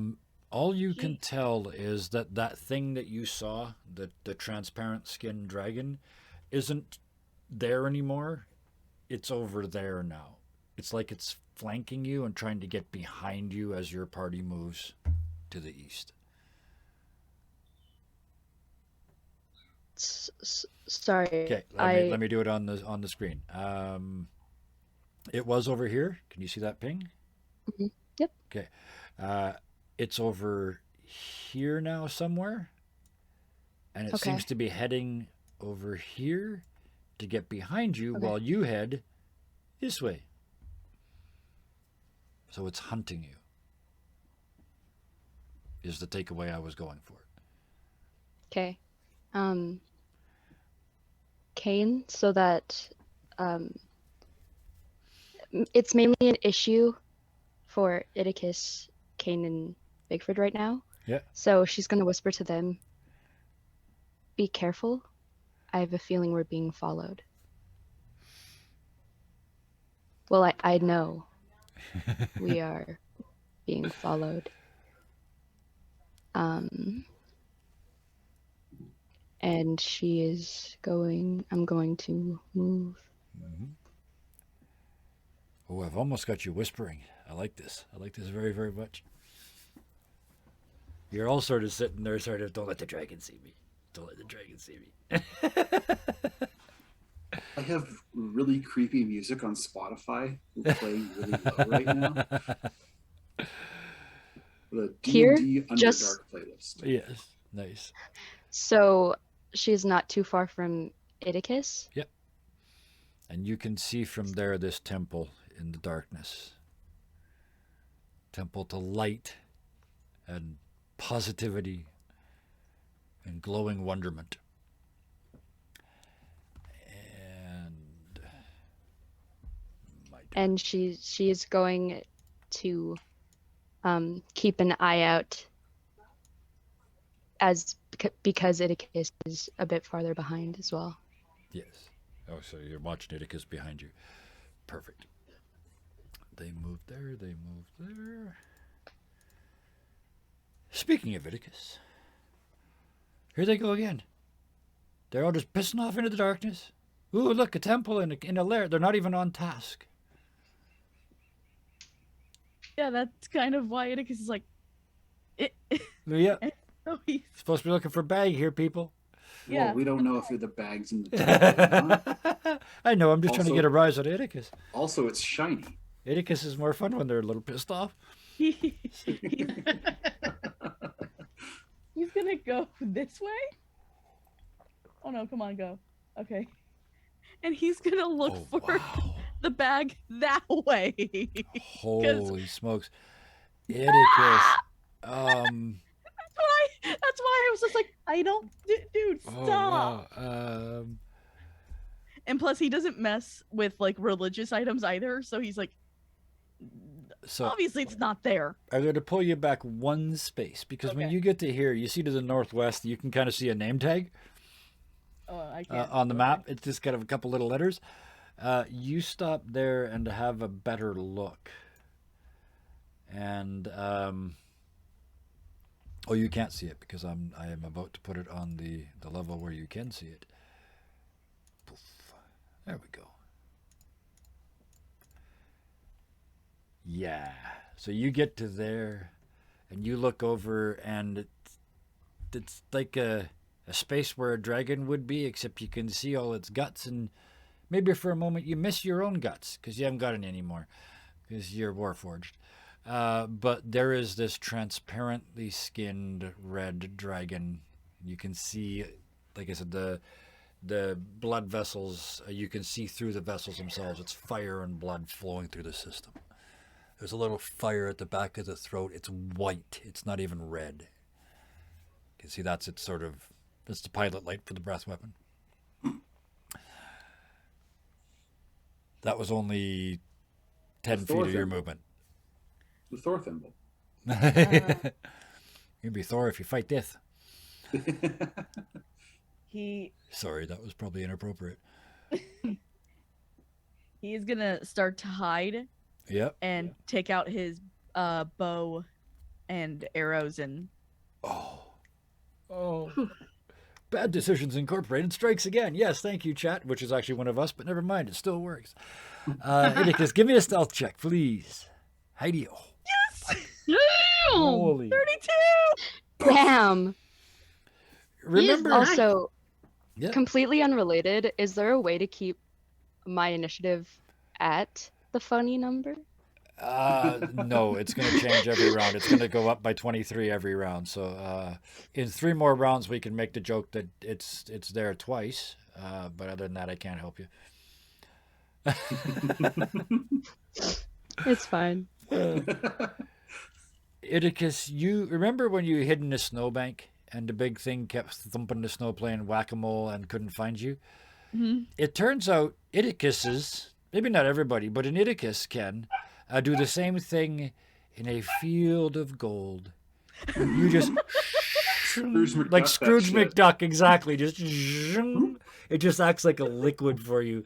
All you can tell is that that thing that you saw, the transparent skinned dragon, isn't there anymore. It's over there now. It's like it's flanking you and trying to get behind you as your party moves to the east. Sorry. Okay, let me do it on the screen. It was over here. Can you see that ping? Mm-hmm. Yep. Okay. It's over here now somewhere. And it seems to be heading over here to get behind you while you head this way. So it's hunting you. Is the takeaway I was going for. Okay. Kane, so that it's mainly an issue for Idicus, Kane, and Bigford right now. Yeah. So she's going to whisper to them, be careful. I have a feeling we're being followed. Well, I know we are being followed. And she is going, I'm going to move. Mm-hmm. Oh, I've almost got you whispering. I like this. I like this very, very much. You're all sort of sitting there, sort of, don't let the dragon see me. Don't let the dragon see me. I have really creepy music on Spotify playing really low right now. The D&D Underdark playlist. Yes, nice. So she's not too far from Idicus? Yep. And you can see from there this temple in the darkness. Temple to light and positivity and glowing wonderment. And she is going to keep an eye out because Idicus is a bit farther behind as well. Yes. Oh, so you're watching Idicus behind you. Perfect. They moved there. They moved there. Speaking of Idicus, here they go again. They're all just pissing off into the darkness. Ooh, look, a temple in a lair. They're not even on task. Yeah, that's kind of why Idicus is like... Yeah. So he's Supposed to be looking for a bag here, people. Yeah. Well, we don't know if the bag's in the temple. I know, I'm just trying to get a rise out of Idicus. Also, it's shiny. Idicus is more fun when they're a little pissed off. he's gonna go this way? Oh no, come on, go. Okay. And he's gonna look for the bag that way. Holy smokes. Idicus. That's why I was just like, I don't, dude, stop. Oh, wow. And plus, he doesn't mess with like religious items either, so he's like, so obviously it's not there. I'm going to pull you back one space because when you get to here, you see to the northwest, you can kind of see a name tag. Oh, I can't. On the map. It's just kind of a couple little letters. You stop there and have a better look. And oh, you can't see it because I am about to put it on the level where you can see it. Poof. There we go. Yeah. So you get to there, and you look over, and it's like a space where a dragon would be, except you can see all its guts, and maybe for a moment you miss your own guts because you haven't got any anymore because you're warforged. But there is this transparently skinned red dragon. You can see, like I said, the blood vessels. You can see through the vessels themselves. It's fire and blood flowing through the system. There's a little fire at the back of the throat. It's white. It's not even red. You can see that's the pilot light for the breath weapon. That was only 10 feet of your movement. The Thor thimble. You'd be Thor if you fight death. He Sorry, that was probably inappropriate. he He's gonna start to hide Yep. and take out his bow and arrows and Oh. Bad Decisions Incorporated strikes again. Yes, thank you, chat, which is actually one of us, but never mind, it still works. Idicus, give me a stealth check, please. Heidi. Holy. 32. Bam. Remember. Also, Yeah. completely unrelated, is there a way to keep my initiative at the funny number? No, it's going to change every round. It's going to go up by 23 every round. So in 3 more rounds, we can make the joke that it's there twice. But other than that, I can't help you. It's fine. Idicus, you remember when you hid in a snowbank and the big thing kept thumping the snow playing whack-a-mole and couldn't find you? Mm-hmm. It turns out Idicuses, maybe not everybody, but an Idicus can do the same thing in a field of gold. You just Scrooge McDuck like that Scrooge shit. McDuck, exactly. Just it just acts like a liquid for you.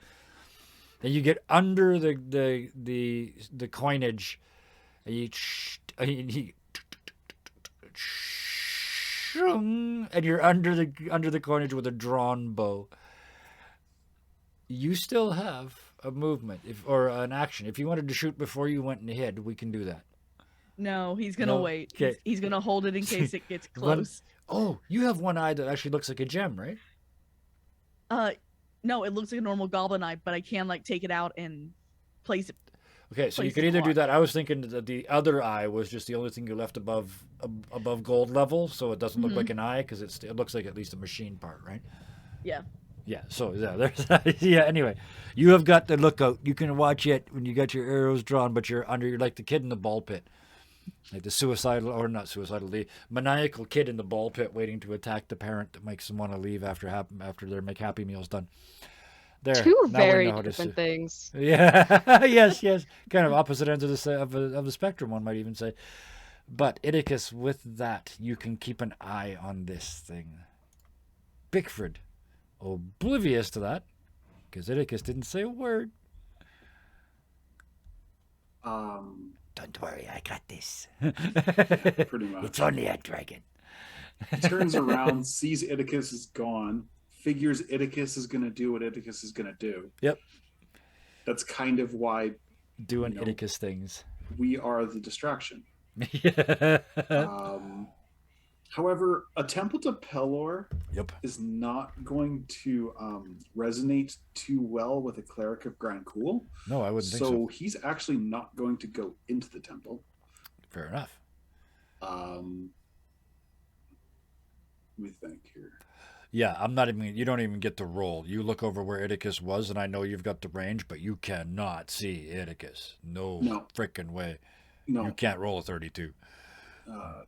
Then you get under the coinage, and and you're under the coinage with a drawn bow. You still have a movement or an action. If you wanted to shoot before you went and hid, we can do that. No, he's gonna No? wait. Okay. He's gonna hold it in case it gets One- close. Oh, you have one eye that actually looks like a gem, right? No, it looks like a normal goblin eye, but I can like take it out and place it. Okay, so you Place could it either do on. that. I was thinking that the other eye was just the only thing you left above gold level, so it doesn't look Mhm. like an eye because it looks like at least a machine part, right? Yeah. Yeah. So yeah, there's that. Yeah. Anyway, you have got the lookout. You can watch it when you got your arrows drawn, but you're like the kid in the ball pit, like the the maniacal kid in the ball pit waiting to attack the parent that makes them want to leave after their make Happy Meals done. There. Two now we very know how to different things. Yeah, yes, kind of opposite ends of the spectrum, one might even say. But Idicus, with that, you can keep an eye on this thing. Bickford, oblivious to that, because Idicus didn't say a word. Don't worry, I got this. Pretty much. It's only a dragon. He turns around, sees Idicus is gone, figures Idicus is going to do what Idicus is going to do. Yep. That's kind of why Doing No. Idicus things. we are the distraction. Yeah. However, a temple to Pelor Yep. is not going to resonate too well with a cleric of Grand Cool. No, I wouldn't think So so. he's actually not going to go into the temple. Fair enough. Let me think here. Yeah, you don't even get to roll. You look over where Idicus was, and I know you've got the range, but you cannot see Idicus. No. Frickin' way. No. You can't roll a 32. Uh,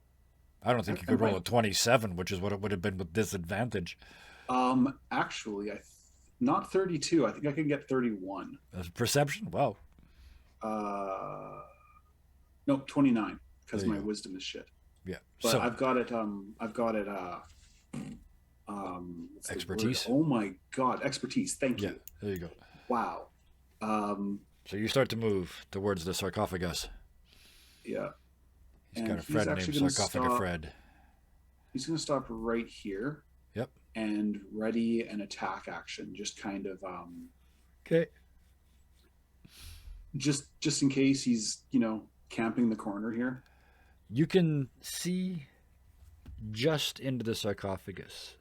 I don't think you could roll a 27, which is what it would have been with disadvantage. Actually, not 32. I think I can get 31. Perception? Wow. No, 29 because There you my go. wisdom is shit. Yeah. But So, I've got it. What's the Expertise? word? Oh my god, expertise. Thank yeah, you. there you go. Wow. So you start to move towards the sarcophagus. Yeah. He's And got a he's Fred named actually gonna Sarcophagus stop- Fred. He's going to stop right here. Yep. And ready an attack action. Just kind of Okay. just in case he's camping the corner here. You can see just into the sarcophagus.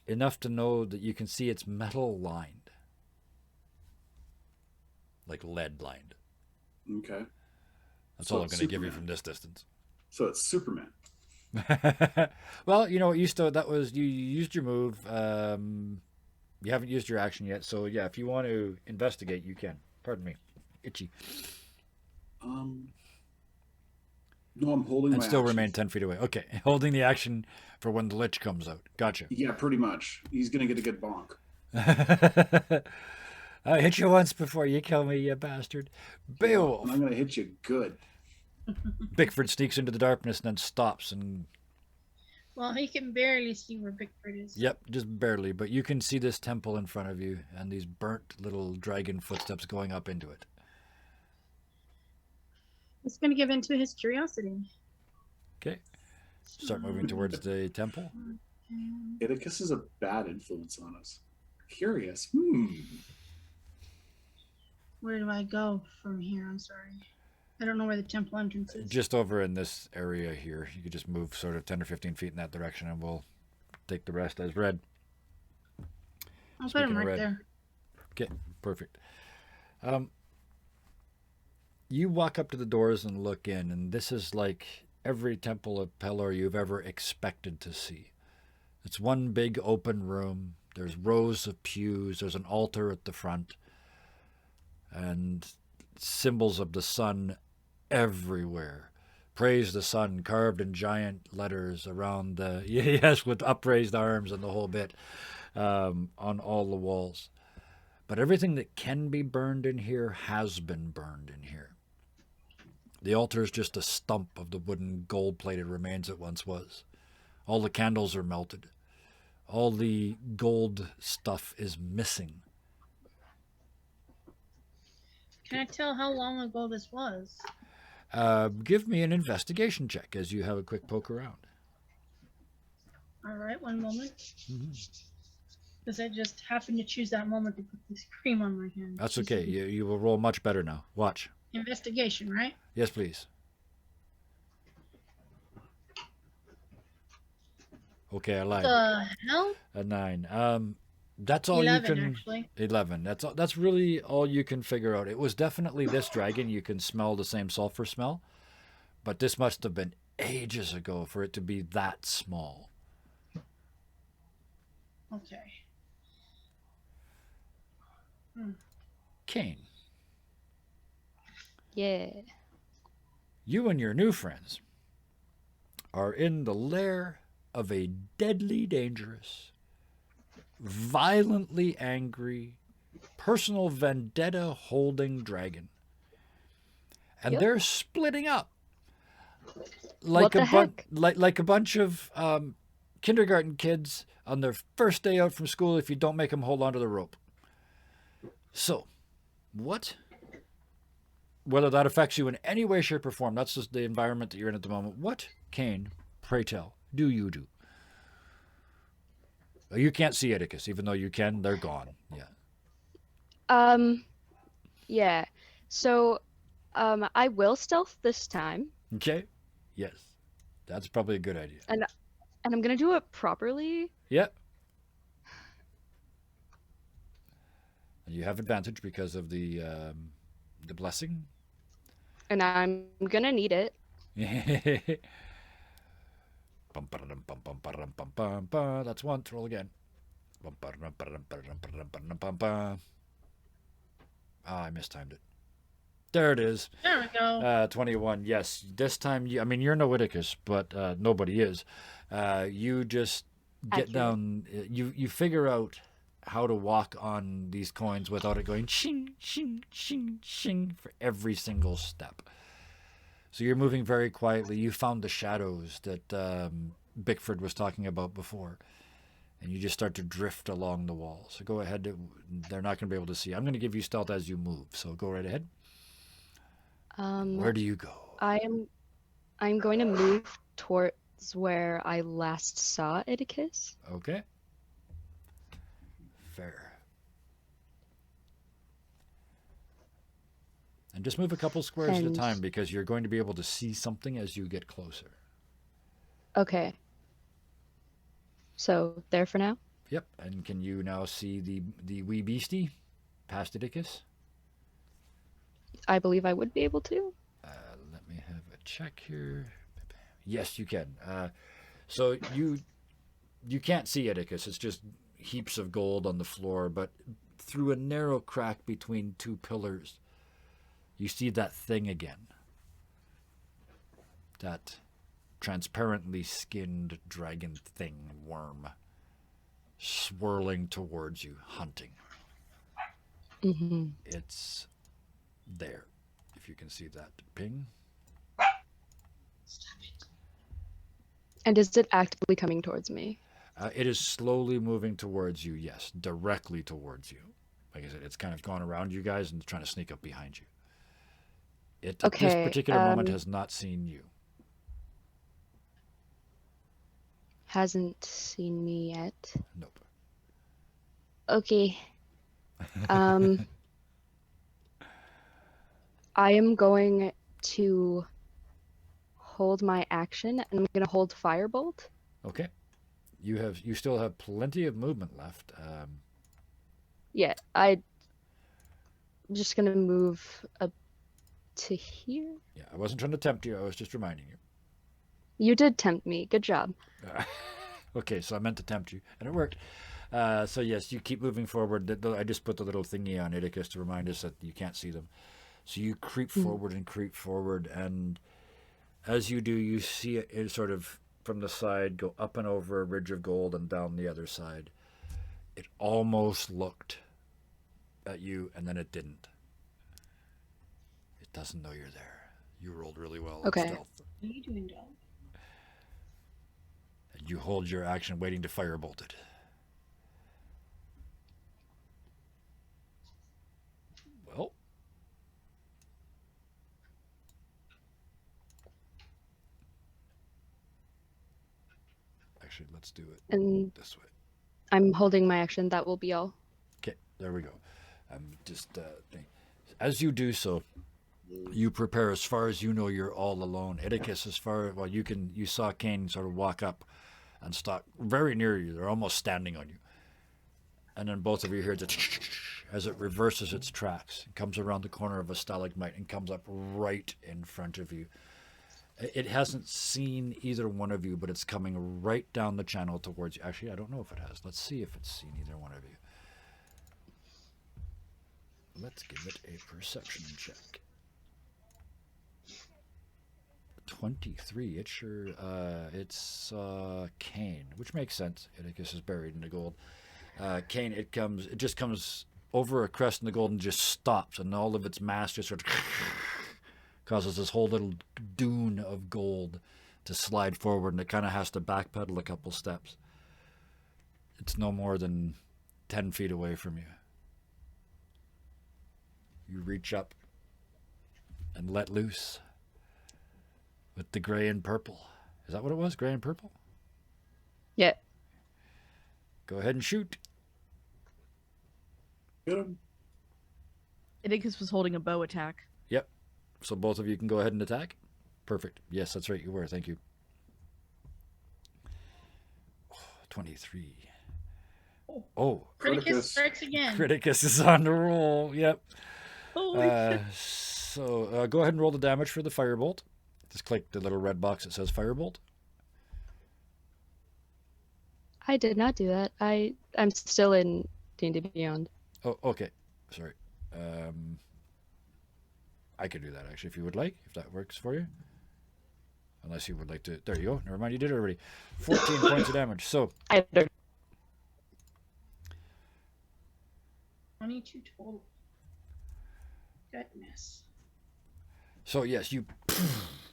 Enough to know that you can see it's metal lined. Like lead lined. Okay. That's So all I'm it's going to give you Superman. from this distance. So it's Superman. Well, you used your move. You haven't used your action yet, so yeah, if you want to investigate, you can. Pardon me, itchy, No, I'm holding and my still action. remain 10 feet away. Okay, holding the action for when the lich comes out. Gotcha. Yeah, pretty much. He's gonna get a good bonk. I hit you once before you kill me, you bastard. Beowulf. And I'm gonna hit you good. Bickford sneaks into the darkness and then stops and Well, he can barely see where Bickford is. Yep, just barely, but you can see this temple in front of you and these burnt little dragon footsteps going up into it. He's going to give in to his curiosity. Okay, start moving towards the temple. Idicus is a bad influence on us. Curious. Where do I go from here? I'm sorry. I don't know where the temple entrance is. Just over in this area here. You could just move sort of 10 or 15 feet in that direction and we'll take the rest as read. I'll put Speaking him of right red. there. Okay, perfect. You walk up to the doors and look in, and this is like every temple of Pelor you've ever expected to see. It's one big open room. There's rows of pews. There's an altar at the front. And symbols of the sun everywhere. Praise the sun carved in giant letters around the, yes, with upraised arms and the whole bit on all the walls. But everything that can be burned in here has been burned in here. The altar is just a stump of the wooden gold-plated remains it once was. All the candles are melted. All the gold stuff is missing. Can I tell how long ago this was? Give me an investigation check as you have a quick poke around. All right, one moment. Because I just happened to choose that moment to put this cream on my hand. That's okay. You will roll much better now. Watch. Investigation, right? Yes, please. Okay, I lied. The hell? A 9. That's all 11, you can. actually. 11. That's really all you can figure out. It was definitely this dragon. You can smell the same sulfur smell, but this must have been ages ago for it to be that small. Okay. Kane, Yeah. you and your new friends are in the lair of a deadly dangerous, violently angry, personal vendetta holding dragon. And Yep. they're splitting up. What the heck? Like a bunch of kindergarten kids on their first day out from school if you don't make them hold onto the rope. So, whether that affects you in any way, shape, or form, that's just the environment that you're in at the moment. What, Kane, pray tell, do you do? You can't see Edicus, even though you can, they're gone. Yeah. Yeah. So, I will stealth this time, Okay? Yes. That's probably a good idea. and I'm gonna do it properly. Yep. And you have advantage because of the blessing. And I'm gonna need it. That's once. Roll again. I mistimed it. There it is. There we go. 21. Yes. This time, you're no Witicus, but nobody is. You just get Accurate. down. You figure out how to walk on these coins without it going shing, shing, shing, shing for every single step. So you're moving very quietly. You found the shadows that Bickford was talking about before. And you just start to drift along the wall. So go ahead. They're not going to be able to see. I'm going to give you stealth as you move. So go right ahead. Where do you go? I'm going to move towards where I last saw Idicus. Okay. Fair. And just move a couple squares at a And- time because you're going to be able to see something as you get closer. Okay. So there for now. Yep. And can you now see the wee beastie past Idicus? I believe I would be able to. Let me have a check here. Yes, you can. So you can't see Idicus. It's just heaps of gold on the floor, but through a narrow crack between two pillars, you see that thing again. That transparently skinned dragon thing worm swirling towards you, hunting. Mm-hmm. It's there, if you can see that ping. Stop it. And is it actively coming towards me? It is slowly moving towards you, yes, directly towards you. Like I said, it's kind of gone around you guys and trying to sneak up behind you. It, at this Okay, particular moment, has not seen you. Hasn't seen me yet. Nope. Okay. I am going to hold my action, and I'm going to hold Firebolt. Okay. You still have plenty of movement left. Yeah, I'm just going to move up to here. Yeah, I wasn't trying to tempt you. I was just reminding you. You did tempt me. Good job. Okay, so I meant to tempt you, and it worked. So yes, you keep moving forward. I just put the little thingy on Idicus to remind us that you can't see them. So you creep forward and creep forward, and as you do, you see it sort of from the side go up and over a ridge of gold and down the other side. It almost looked at you, and then it didn't. It doesn't know you're there. You rolled really well Okay. at stealth. What are you doing, dog? And you hold your action waiting to firebolt it. Well, actually, let's do it And this way. I'm holding my action. That will be all. Okay, there we go. As you do so, you prepare. As far as you know, you're all alone. Idicus, you saw Kane sort of walk up and stop very near you. They're almost standing on you. And then both of you hear the as it reverses its tracks. It comes around the corner of a stalagmite and comes up right in front of you. It hasn't seen either one of you, but it's coming right down the channel towards you. Actually, I don't know if it has. Let's see if it's seen either one of you. Let's give it a perception check. 23. It's Kane, which makes sense. Idicus is buried in the gold. Kane, it just comes over a crest in the gold and just stops, and all of its mass just sort of causes this whole little dune of gold to slide forward, and it kind of has to backpedal a couple steps. It's no more than 10 feet away from you. You reach up and let loose with the gray and purple. Is that what it was? Gray and purple? Yeah. Go ahead and shoot. Hit him. Idicus was holding a bow attack. Yep. So both of you can go ahead and attack. Perfect. Yes, that's right. You were. Thank you. 23. Oh. Criticus strikes again. Criticus is on the roll. Yep. Holy shit. So go ahead and roll the damage for the firebolt. Just click the little red box that says firebolt. I did not do that. I'm still in D&D Beyond. Oh, okay. Sorry. I could do that, actually, if you would like, if that works for you. Unless you would like to... There you go. Never mind, you did it already. 14 points of damage. So, I don't. 22 total. Goodness. so yes, you...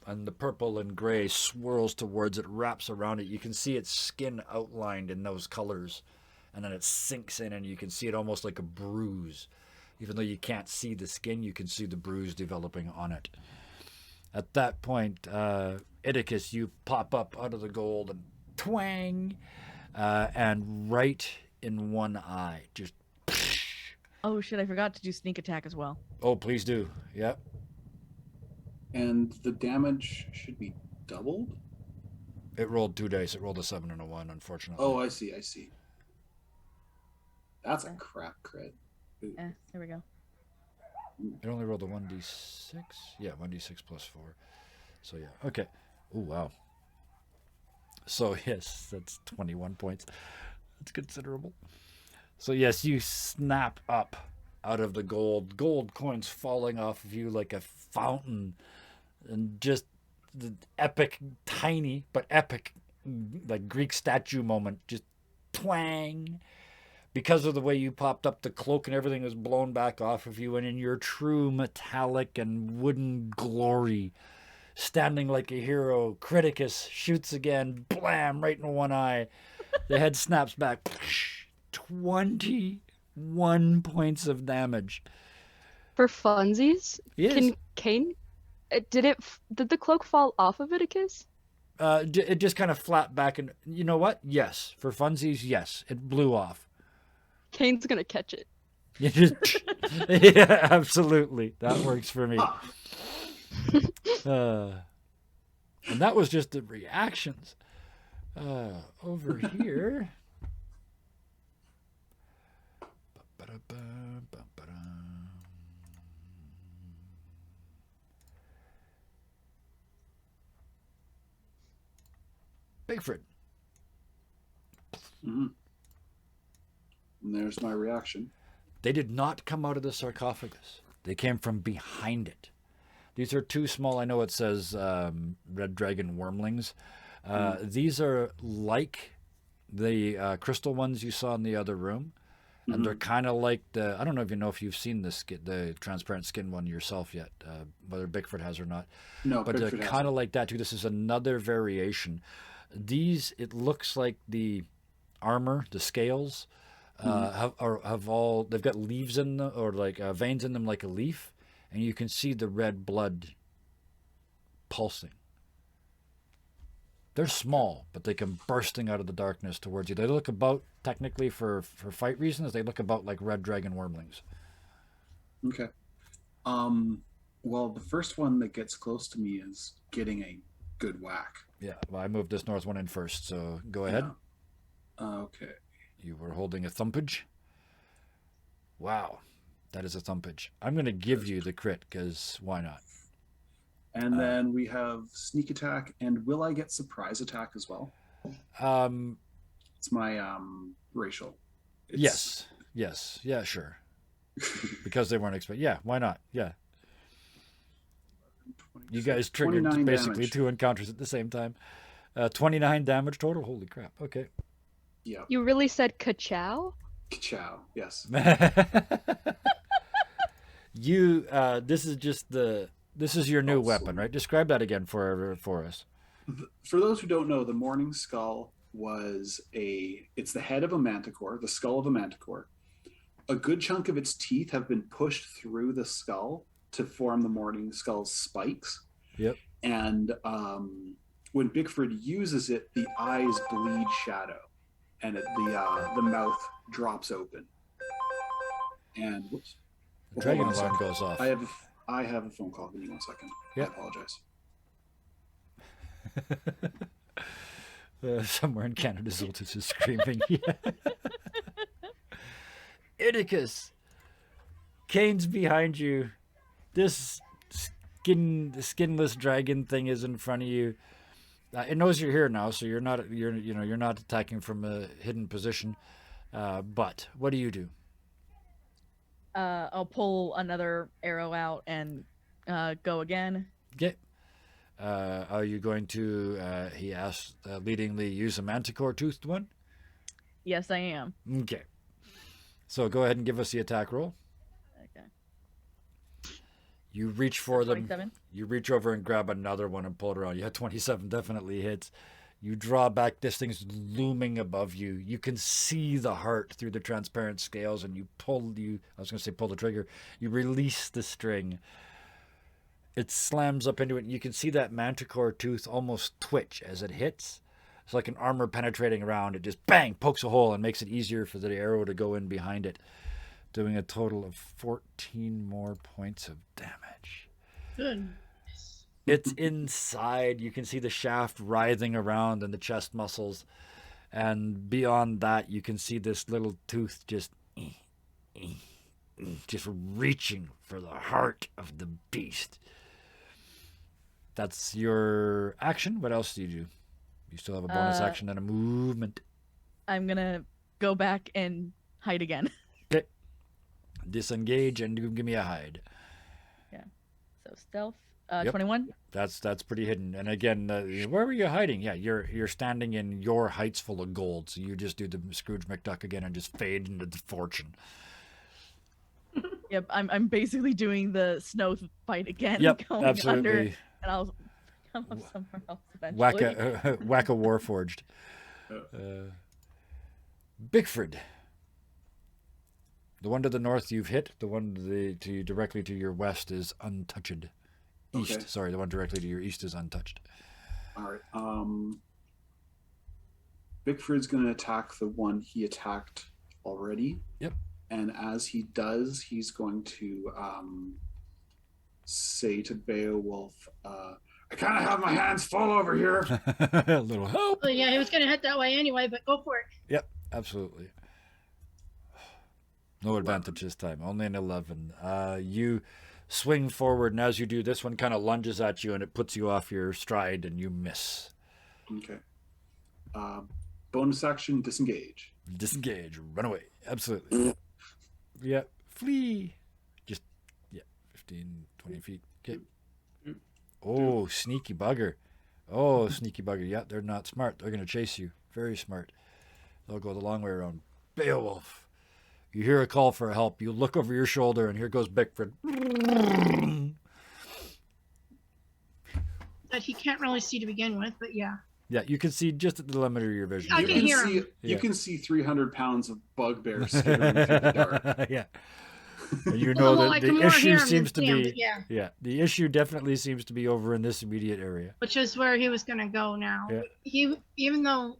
And the purple and gray swirls towards it, wraps around it. You can see its skin outlined in those colors. And then it sinks in, and you can see it almost like a bruise. Even though you can't see the skin, you can see the bruise developing on it. At that point, Idicus, you pop up out of the gold and twang, and right in one eye, just... Oh shit, I forgot to do sneak attack as well. Oh, please do. Yep. And the damage should be doubled? It rolled 2 dice. It rolled a 7 and a 1, unfortunately. Oh, I see. That's a crap crit. Ooh. There we go. It only rolled a 1d6? Yeah, 1d6 plus 4. So, yeah. Okay. Oh, wow. So, yes, that's 21 points. That's considerable. So, yes, you snap up out of the gold. Gold coins falling off of you like a fountain. And just the epic, tiny, but epic, like Greek statue moment. Just twang. Because of the way you popped up, the cloak and everything was blown back off of you, and in your true metallic and wooden glory, standing like a hero. Criticus shoots again, blam, right in one eye. The head snaps back. 21 points of damage. For funsies, Yes. can Kane? Did the cloak fall off of Iticus? It just kind of flapped back, and you know what? Yes, for funsies, yes, it blew off. Kane's gonna catch it. You just, yeah, absolutely, that works for me. And that was just the reactions. Over here. Bigford. Mhm. And there's my reaction. They did not come out of the sarcophagus. They came from behind it. These are too small. I know it says Red Dragon Wormlings. These are like the crystal ones you saw in the other room. And they're kind of like I don't know if you've seen the transparent skin one yourself yet, whether Bigford has or not. No, But Bigford they're hasn't. kind of like that too. This is another variation. These, it looks like the armor, the scales, have all, they've got leaves in them, or like veins in them like a leaf, and you can see the red blood pulsing. They're small, but they come bursting out of the darkness towards you. They look about, technically for fight reasons, they look about like Red Dragon Wormlings. Okay. Well, the first one that gets close to me is getting a good whack. Yeah, well, I moved this north one in first, so go ahead. Yeah. Okay. You were holding a thumpage. Wow, that is a thumpage. I'm going to give you the crit, because why not? And then we have sneak attack, and will I get surprise attack as well? It's my racial. Yes. Yeah, sure. Because they weren't expecting. Yeah, why not? Yeah. You guys triggered 29 basically damage. 2 encounters at the same time. 29 damage total. Holy crap. Okay. Yeah. You really said ka-chow? Ciao. Yes. You. This is your new weapon, right? Describe that again for us. For those who don't know, the Morning Skull it's the head of a manticore, the skull of a manticore. A good chunk of its teeth have been pushed through the skull to form the Morning Skull's spikes. Yep. And when Bigford uses it, the eyes bleed shadow, and the mouth drops open. And whoops. The dragon Hold on a alarm second. goes off. I have a phone call. Give me 1 second. Yep. I apologize. Somewhere in Canada, Zoltus is screaming. Iticus, Kane's behind you. This skinless dragon thing is in front of you. It knows you're here now, so you're not attacking from a hidden position. But what do you do? I'll pull another arrow out and go again. Okay. Are you going to? He asked, leadingly use a manticore-toothed one. Yes, I am. Okay. So go ahead and give us the attack roll. Okay. You reach for them. 27. You reach over and grab another one and pull it around. Yeah, 27 definitely hits. You draw back. This thing's looming above you. You can see the heart through the transparent scales, and you pull. I was going to say pull the trigger. You release the string. It slams up into it, and you can see that manticore tooth almost twitch as it hits. It's like an armor penetrating around. It just bang pokes a hole and makes it easier for the arrow to go in behind it, doing a total of 14 more points of damage. Good. It's inside. You can see the shaft writhing around and the chest muscles. And beyond that, you can see this little tooth just reaching for the heart of the beast. That's your action. What else do you do? You still have a bonus action and a movement. I'm gonna go back and hide again. Okay. Disengage and you give me a hide. So stealth, Yep. 21. That's pretty hidden. And again, where were you hiding? Yeah, you're standing in your heights full of gold. So you just do the Scrooge McDuck again and just fade into the fortune. Yep, I'm basically doing the snow fight again. Yep, going absolutely. under, and I'll come up somewhere else eventually. Whack a Warforged. Bickford. The one to the north you've hit. The one directly to your west is untouched. East. Okay. Sorry, the one directly to your east is untouched. All right. Bickford's going to attack the one he attacked already. Yep. And as he does, he's going to say to Beowulf, I kind of have my hands full over here. A little help. Well, yeah, he was going to head that way anyway, but go for it. Yep, absolutely. No advantage this time. Only an 11. You swing forward, and as you do, this one kind of lunges at you, and it puts you off your stride, and you miss. Okay. Bonus action, disengage. Disengage. Run away. Absolutely. Yeah. Flee. Just, 15, 20 feet. Okay. Oh, sneaky bugger. Oh, sneaky bugger. Yeah, they're not smart. They're going to chase you. Very smart. They'll go the long way around. Beowulf. You hear a call for help. You look over your shoulder, and here goes Bickford. That he can't really see to begin with, but yeah. Yeah, you can see just at the limit of your vision. I can hear him. You can see 300 pounds of bugbear skittering through the dark. Yeah. And you know Well, that I can the more issue hear him seems to than see him, be... but yeah. The issue definitely seems to be over in this immediate area. Which is where he was going to go now. Yeah. He, even though,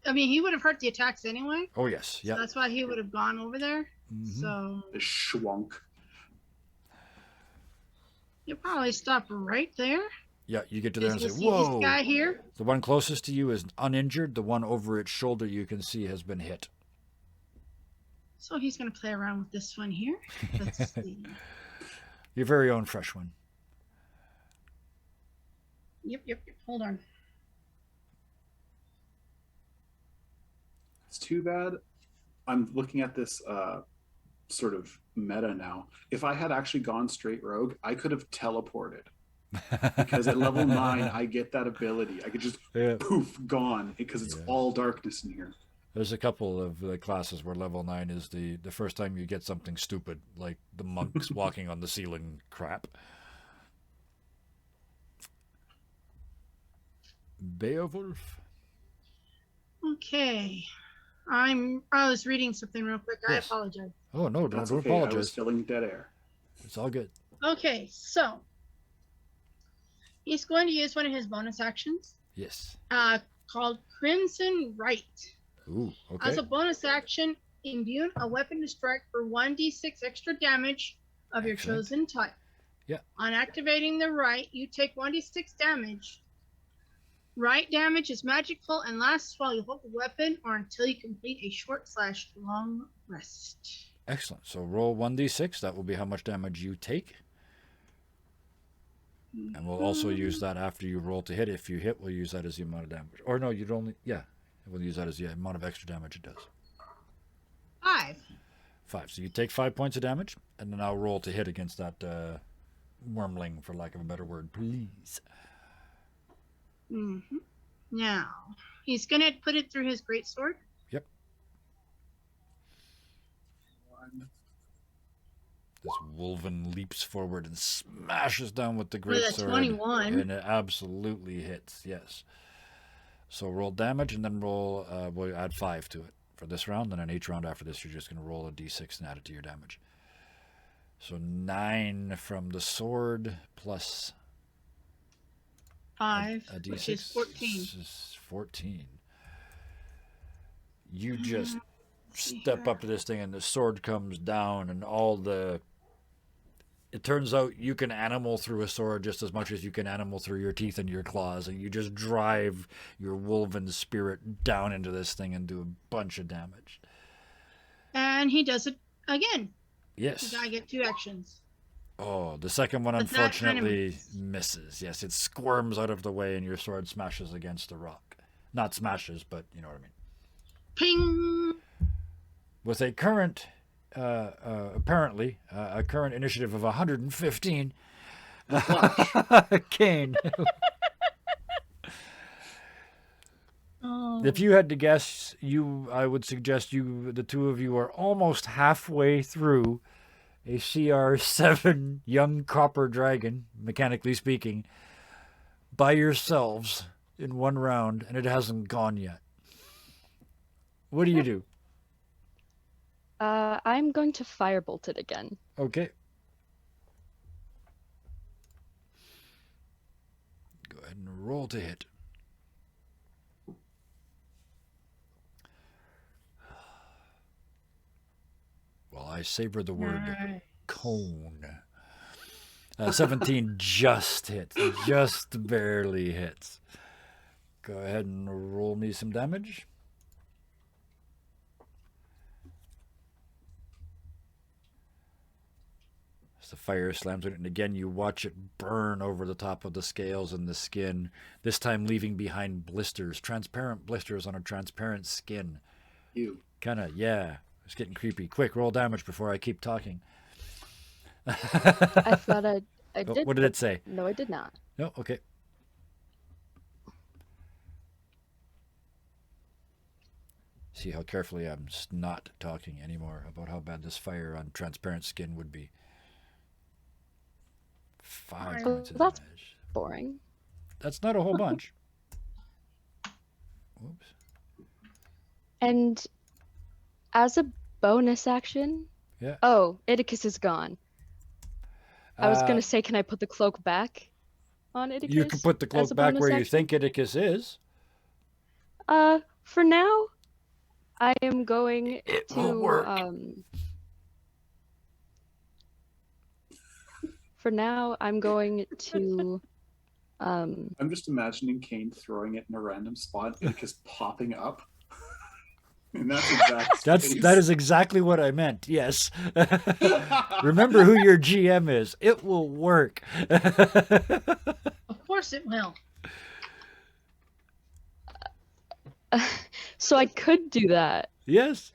I mean, he would have hurt the attacks anyway. Oh, yes. So Yeah. that's why he would have gone over there. Mhm. So The schwunk. you'll probably stop right there. Yeah, you get to there and You say, see whoa. this guy here? The one closest to you is uninjured. The one over its shoulder you can see has been hit. So he's going to play around with this one here. Let's see. Your very own fresh one. Yep. Hold on. It's too bad. I'm looking at this sort of meta now. If I had actually gone straight rogue, I could have teleported. Because at level 9, I get that ability. I could just poof, gone, because it's all darkness in here. There's a couple of the classes where level 9 is the first time you get something stupid, like the monks walking on the ceiling crap. Beowulf. Okay. I was reading something real quick. I Yes. apologize. Oh, no, That's don't okay. I was apologize. filling dead air. It's all good. Okay, so he's going to use one of his bonus actions Yes. called Crimson Right. Ooh, okay. As a bonus action, imbue a weapon to strike for 1d6 extra damage of your Excellent. chosen type. Yeah. On activating the right, you take 1d6 damage. Right damage is magical and lasts while you hold the weapon or until you complete a short/long rest. Excellent. So roll 1d6. That will be how much damage you take. And we'll also use that after you roll to hit. If you hit, we'll use that as the amount of damage. Or no, you'd only... Yeah. We'll use that as the amount of extra damage it does. 5. 5. So you take 5 points of damage, and then I'll roll to hit against that wormling, for lack of a better word. Please. Mm-hmm. Now, he's going to put it through his greatsword. Yep. This wolven leaps forward and smashes down with the With a greatsword. 21. And it absolutely hits, yes. So roll damage, and then roll, we'll add 5 to it for this round. And then each round after this, you're just going to roll a d6 and add it to your damage. So 9 from the sword plus 5, a d6. which is 14. This is 14. You just step up to this thing, and the sword comes down, and all the... It turns out you can animal through a sword just as much as you can animal through your teeth and your claws, and you just drive your wolven spirit down into this thing and do a bunch of damage. And he does it again. Yes. So I get 2 actions. Oh, the second one But that kind of unfortunately misses. Yes, it squirms out of the way, and your sword smashes against the rock. Not smashes, but you know what I mean. Ping! With a current, apparently, a current initiative of 115, Kane. Oh. If you had to guess, I would suggest the two of you are almost halfway through a CR7 young copper dragon, mechanically speaking, by yourselves in one round, and it hasn't gone yet. What do you do? I'm going to firebolt it again. Okay. Go ahead and roll to hit. Well, I savor the word Nice. cone. 17 just hits. Just barely hits. Go ahead and roll me some damage. As the fire slams it, and again you watch it burn over the top of the scales and the skin, this time leaving behind blisters, transparent blisters on a transparent skin. You. Kind of, yeah. It's getting creepy. Quick, roll damage before I keep talking. I thought I Oh, did. what did it say? No, I did not. No? Okay. See how carefully I'm not talking anymore about how bad this fire on transparent skin would be. 5 Oh, points of that's- damage. Boring. That's not a whole bunch. Whoops. And as a bonus action. Yeah. Oh, Idicus is gone. I was Uh, gonna say, can I put the cloak back on Idicus? You can put the as cloak a back bonus where you action? think Idicus is. For now, I am going It to won't work. For now, I'm going to I'm just imagining Kane throwing it in a random spot and just popping up. In that exact space. That is exactly what I meant. Yes. Remember who your GM is. It will work. Of course it will. so I could do that. Yes.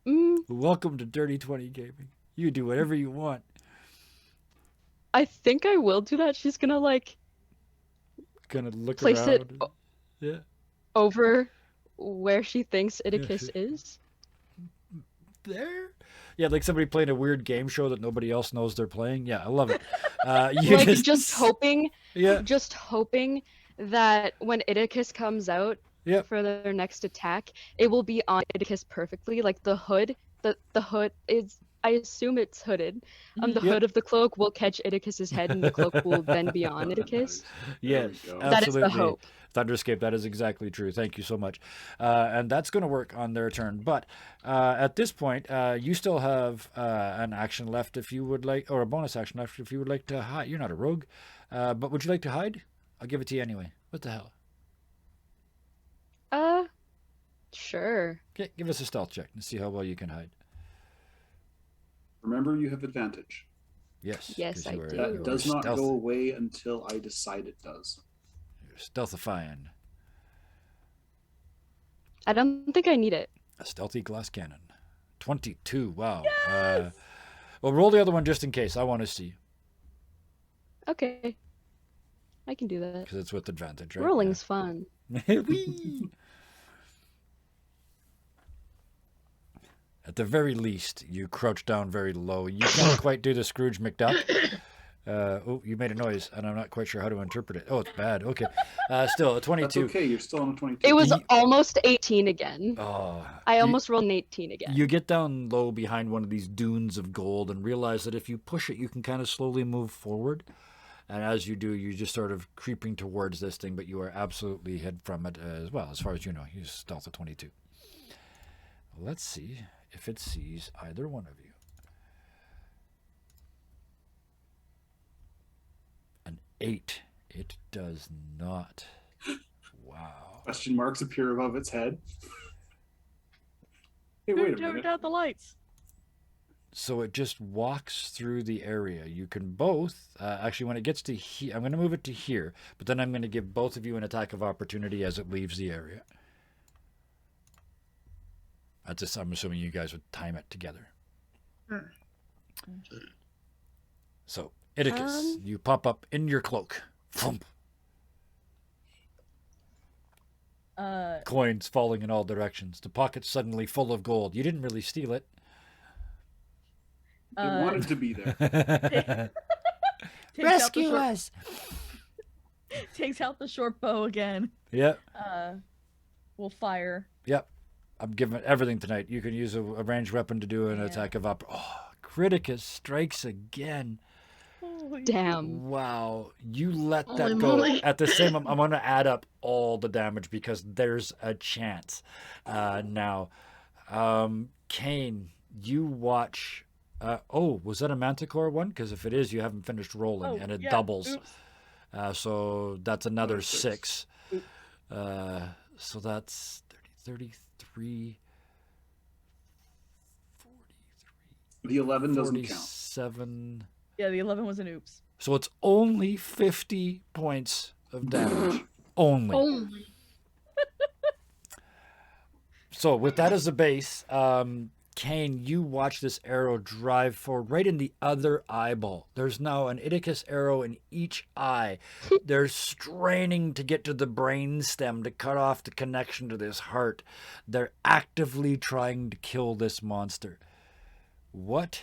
Mm, Welcome to Dirty 20 Gaming. You do whatever you want. I think I will do that. She's gonna like Gonna look place around. it Yeah. over where she thinks Idicus is. There. Yeah, like somebody playing a weird game show that nobody else knows they're playing. Yeah, I love it. You Like just hoping, Yeah. just hoping that when Idicus comes out Yep. for their next attack, it will be on Idicus perfectly. Like the hood, the hood is. I assume it's hooded. The Yep. hood of the cloak will catch Idicus's head, and the cloak will then be on Idicus. There we Yes, go. That is the absolutely. hope. Thunderscape, that is exactly true. Thank you so much. And that's going to work on their turn. But at this point, you still have an action left if you would like, or a bonus action left if you would like to hide. You're not a rogue. But would you like to hide? I'll give it to you anyway. What the hell? Sure. Okay, give us a stealth check and see how well you can hide. Remember, you have advantage. Yes. Yes, 'cause I you are- do. you That are does not stealth- go away until I decide it does. You're stealthifying. I don't think I need it. A stealthy glass cannon. 22. Wow. Well, roll the other one just in case. I want to see. Okay. I can do that. Because it's with advantage, right? Rolling's fun. Yeah. Whee! At the very least, you crouch down very low. You can't quite do the Scrooge McDuck. Oh, you made a noise, and I'm not quite sure how to interpret it. Oh, it's bad. Okay. Still, a That's 22. okay. You're still on a 22. It was You- almost 18 again. Oh, I you- almost rolled an 18 again. You get down low behind one of these dunes of gold and realize that if you push it, you can kind of slowly move forward. And as you do, you're just sort of creeping towards this thing, but you are absolutely hid from it as well, as far as you know. You stealth a 22. Let's see if it sees either one of you. An 8. It does not. Wow. Question marks appear above its head. Hey, Who wait a turned minute. out the lights? So it just walks through the area. You can both, actually, when it gets to here, I'm going to move it to here, but then I'm going to give both of you an attack of opportunity as it leaves the area. That's just, I'm assuming you guys would time it together. Hmm. So, Idicus, you pop up in your cloak. Thump. Coins falling in all directions. The pocket's suddenly full of gold. You didn't really steal it. It wanted to be there. Rescue us! Takes out the short bow again. Yep. Will fire. Yep. I'm giving everything tonight. You can use a ranged weapon to do an attack of up. Oh, Criticus strikes again. Holy Damn. Wow. You let Holy that go. moly. At the same time, I'm going to add up all the damage because there's a chance now. Kane, you watch. Was that a Manticore one? Because if it is, you haven't finished rolling, and it doubles. Oops. So that's another 6. Oops. So that's 30, 33, 43, The 11 doesn't count. 47. Yeah, the 11 was an oops. So it's only 50 points of damage. Only. Only. So with that as a base, Kane, you watch this arrow drive forward right in the other eyeball. There's now an Idicus arrow in each eye. They're straining to get to the brain stem to cut off the connection to this heart. They're actively trying to kill this monster. What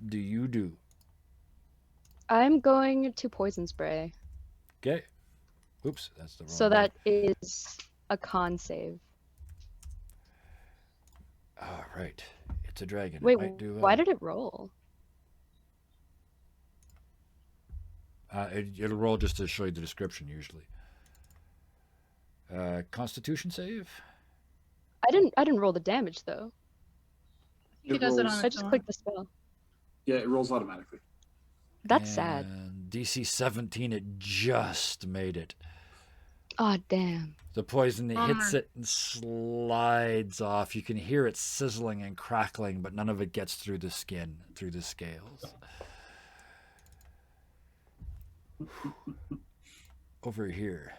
do you do? I'm going to poison spray. Okay. Oops, that's the wrong So one. that is a con save. All right. It's a dragon. Wait, It might do well. why did it roll? It'll roll just to show you the description usually. Constitution save? I didn't roll the damage though. He does it rolls- on I its just own. clicked the spell. Yeah, it rolls automatically. That's sad. And DC 17, it just made it. Oh damn. The poison that hits Bummer. it and slides off. You can hear it sizzling and crackling, but none of it gets through the skin, through the scales. Over here.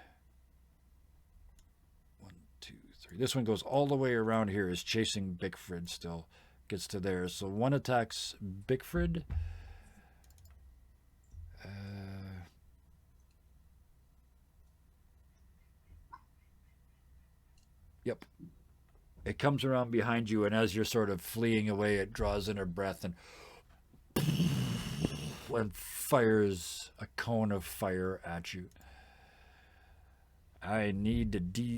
1, 2, 3. This one goes all the way around here. Is chasing Bigfrid still. Gets to there. So one attacks Bigfrid. Yep. It comes around behind you, and as you're sort of fleeing away, it draws in a breath and fires a cone of fire at you. I need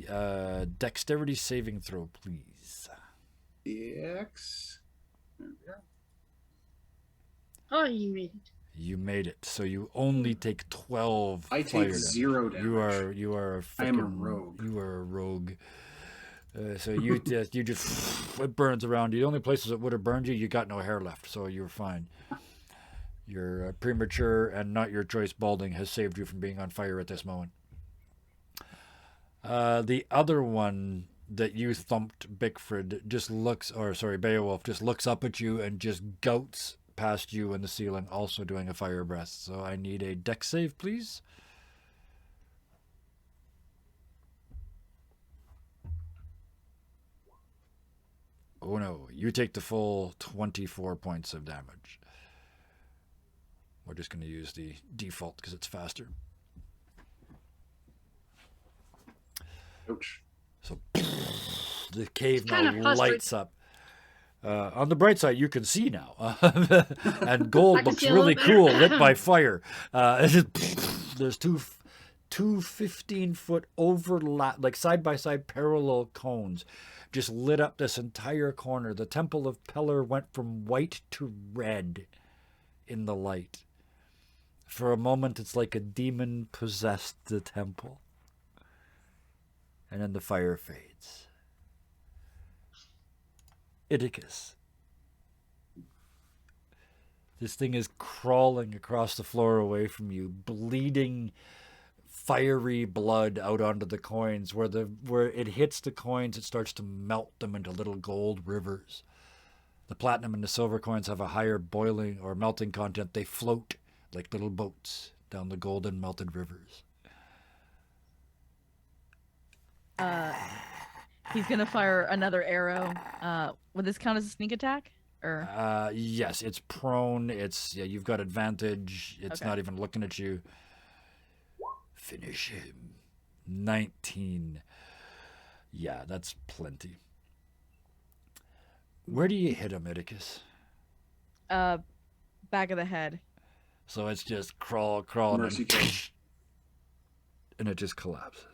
a dexterity saving throw, please. X. There we go. Oh, you made it. You made it, so you only take 12 I fire take damage. 0 damage. You are a I am a frickin- rogue. You are a rogue. So you just it burns around you. The only places it would have burned you got no hair left, so you're fine. Your premature and not your choice balding has saved you from being on fire at this moment. The other one that you thumped, Bigfrid, Beowulf just looks up at you and just gouts past you in the ceiling, also doing a fire breath. So I need a dex save, please. Oh no, you take the full 24 points of damage. We're just going to use the default because it's faster. Ouch. So the cave now kinda frustrating. lights up. On the bright side, you can see now. And gold I can looks see a really little cool better. lit by fire. There's two 15-foot overlap, like side-by-side parallel cones just lit up this entire corner. The Temple of Pellar went from white to red in the light. For a moment, it's like a demon possessed the temple. And then the fire fades. Idicus. This thing is crawling across the floor away from you, bleeding fiery blood out onto the coins. Where it hits the coins, it starts to melt them into little gold rivers. The platinum and the silver coins have a higher boiling or melting content. They float like little boats down the golden melted rivers. He's gonna fire another arrow. Would this count as a sneak attack? Or Yes, it's prone. You've got advantage. It's Okay. not even looking at you. Finish him. 19. Yeah, that's plenty. Where do you hit him, Idicus? back of the head. So it's just crawl, Mercy kill. and it just collapses.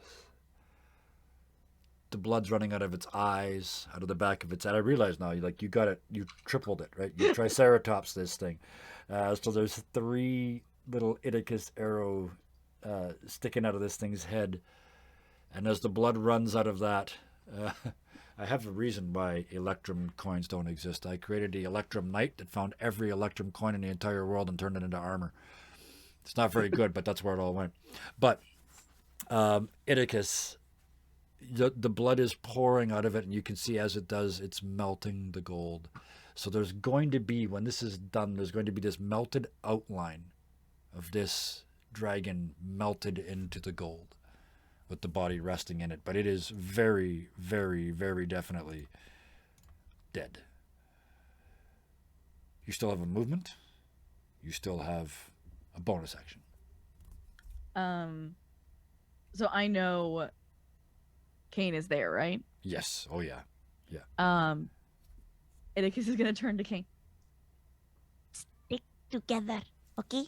The blood's running out of its eyes, out of the back of its head. I realize now, you got it, you tripled it, right? You triceratops this thing. So there's 3 little Idicus arrow sticking out of this thing's head. And as the blood runs out of that, I have a reason why Electrum coins don't exist. I created the Electrum Knight that found every Electrum coin in the entire world and turned it into armor. It's not very good, but that's where it all went. But Idicus, the blood is pouring out of it, and you can see as it does, it's melting the gold. So there's going to be, when this is done, there's going to be this melted outline of this dragon melted into the gold with the body resting in it. But it is very, very, very definitely dead. You still have a movement. You still have a bonus action. So I know Kane is there, right? Yes. Oh, yeah. Idicus is gonna turn to Kane. Stick together, okay?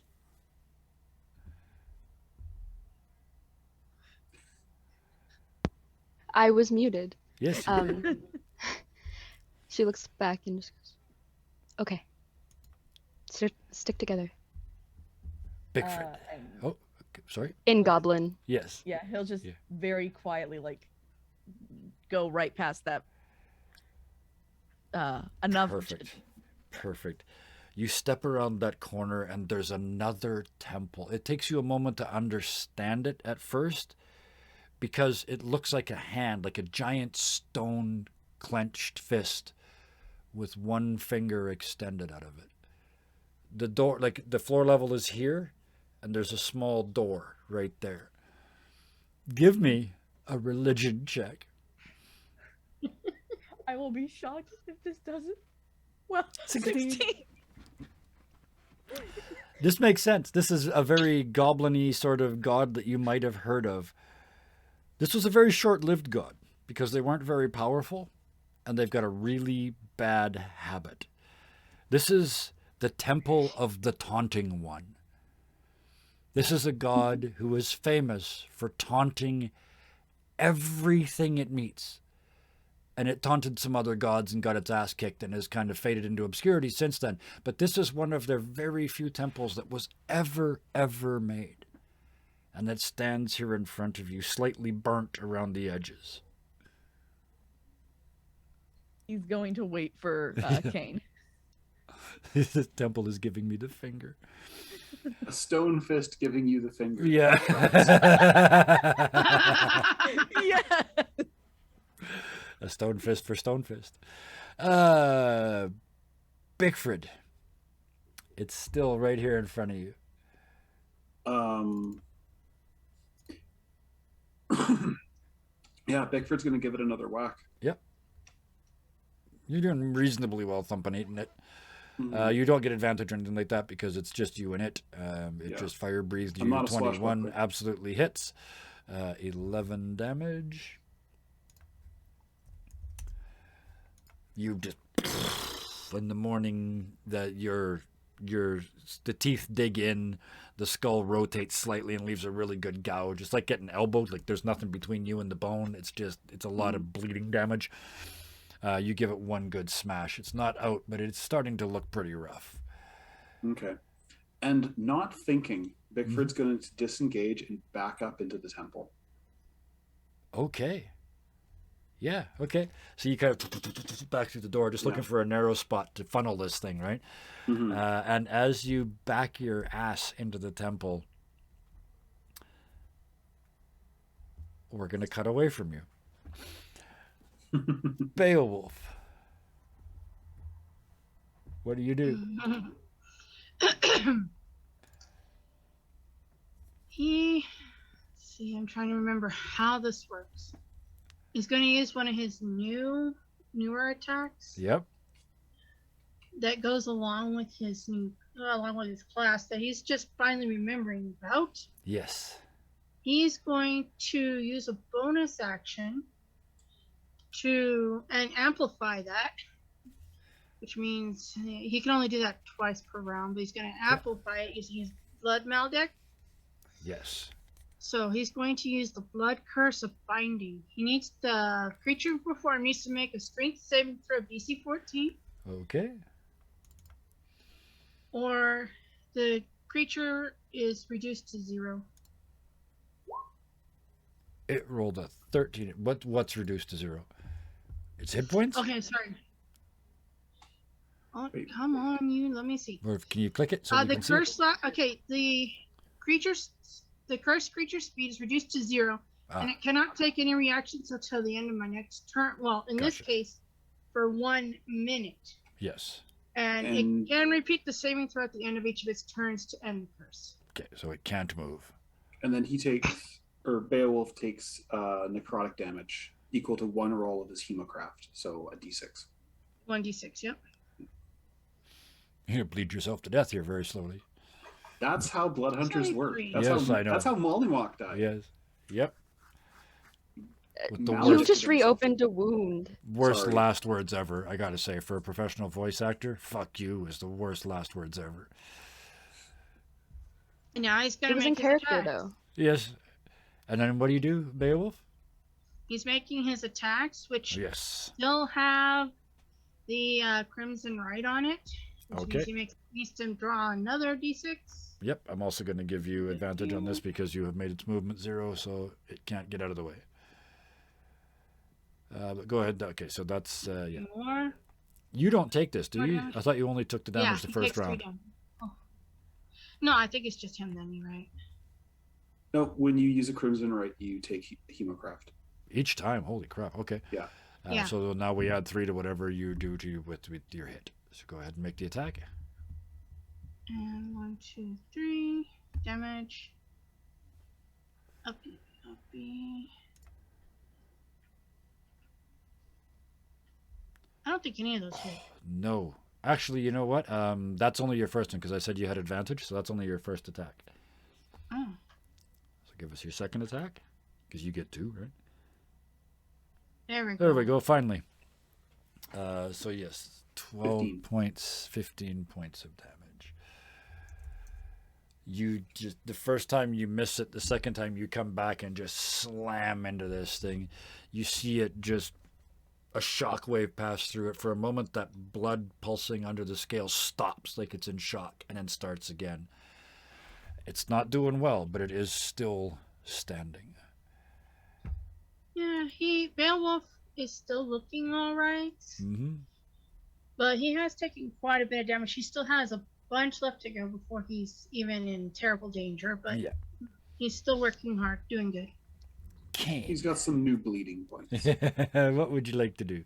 I was muted. Yes. She looks back and just goes, okay. Stick together. Bigford. Oh, okay, sorry. In Goblin. Yes. Yeah, he'll just Yeah. very quietly go right past that. Enough. Perfect. You step around that corner and there's another temple. It takes you a moment to understand it at first because it looks like a hand, like a giant stone clenched fist with one finger extended out of it. The door, like the floor level is here and there's a small door right there. Give me a religion check. I will be shocked if this doesn't. Well, 16. 16. This makes sense. This is a very goblin-y sort of god that you might have heard of. This was a very short-lived god because they weren't very powerful and they've got a really bad habit. This is the Temple of the Taunting One. This is a god who is famous for taunting everything it meets. And it taunted some other gods and got its ass kicked and has kind of faded into obscurity since then. But this is one of their very few temples that was ever made. And that stands here in front of you, slightly burnt around the edges. He's going to wait for Kane. This temple is giving me the finger. A stone fist giving you the finger. Yeah. Yeah. A stone fist for stone fist. Bickford. It's still right here in front of you. Yeah, Bickford's going to give it another whack. Yep. You're doing reasonably well thumping it. Mhm. You don't get advantage or anything like that because it's just you and it. It Yeah. just fire breathed I'm you. not a 21 swashbuckler. absolutely hits. 11 damage. You just in the morning that the teeth dig in, the skull rotates slightly and leaves a really good gouge. It's like getting elbowed. Like there's nothing between you and the bone. It's a lot of bleeding damage. You give it one good smash. It's not out, but it's starting to look pretty rough. Okay. And not thinking, Bickford's going to disengage and back up into the temple. Okay. Yeah, okay. So you kind of back through the door, just looking Yeah. for a narrow spot to funnel this thing, right? Mhm. And as you back your ass into the temple, we're going to cut away from you. Beowulf. What do you do? I'm trying to remember how this works. He's going to use one of his newer attacks Yep. that goes along with his class that he's just finally remembering about. Yes. He's going to use a bonus action and amplify that which means he can only do that twice per round, but he's going to amplify it using his blood maldeck. Yes. So he's going to use the blood curse of binding. He needs the creature before him needs to make a strength saving throw of DC 14, Okay. or the creature is reduced to 0. It rolled a 13. What's reduced to 0? It's hit points? Okay, sorry. Oh, Wait. come on, you. Let me see. Or can you click it so we The can see it? curse. Okay, the cursed creature speed is reduced to 0, and it cannot take any reactions until the end of my next turn. Well, in this Gotcha. case, for 1 minute. Yes. And it can repeat the saving throw at the end of each of its turns to end the curse. Okay, so it can't move. And then he takes, or Beowulf takes necrotic damage equal to 1 roll of his hemocraft, so a d6. 1d6, yep. You're going to bleed yourself to death here very slowly. That's how blood hunters only work. 3. That's Yes, how, I know. That's how Mollywalk died. Yes. Yep. With the Now You it's worst, just himself. reopened a wound. worst Sorry. last words ever, I gotta say. For a professional voice actor, fuck you is the worst last words ever. And now he's going It to was make in his character attacks. though. Yes. And then what do you do, Beowulf? He's making his attacks, which Yes. still have the Crimson Rite on it. Which Okay. means he needs to draw another d6. Yep, I'm also going to give you advantage on this because you have made its movement 0, so it can't get out of the way. But go ahead. Okay, so that's, yeah. More. You don't take this, do More you? damage. I thought you only took the damage the he first takes 3 round. damage. Oh. No, I think it's just him then, you're right. No, when you use a Crimson Rite, you take hemocraft. Each time? Holy crap. Okay. Yeah. Yeah. So now we add 3 to whatever you do with your hit. So go ahead and make the attack. And 1, 2, 3. Damage. Uppy, uppy. I don't think any of those hit. No. Actually, you know what? That's only your first one because I said you had advantage, so that's only your first attack. Oh. So give us your second attack because you get 2, right? There we go. There we go, finally. So yes, 12 15. points, 15 points of damage. You just, the first time you miss it, the second time you come back and just slam into this thing. You see it just, a shockwave pass through it. For a moment, that blood pulsing under the scale stops like it's in shock and then starts again. It's not doing well, but it is still standing. Yeah, Beowulf is still looking alright. Mm-hmm. But he has taken quite a bit of damage. He still has a bunch left to go before he's even in terrible danger, but Yeah. he's still working hard, doing good. Kane. He's got some new bleeding points. What would you like to do?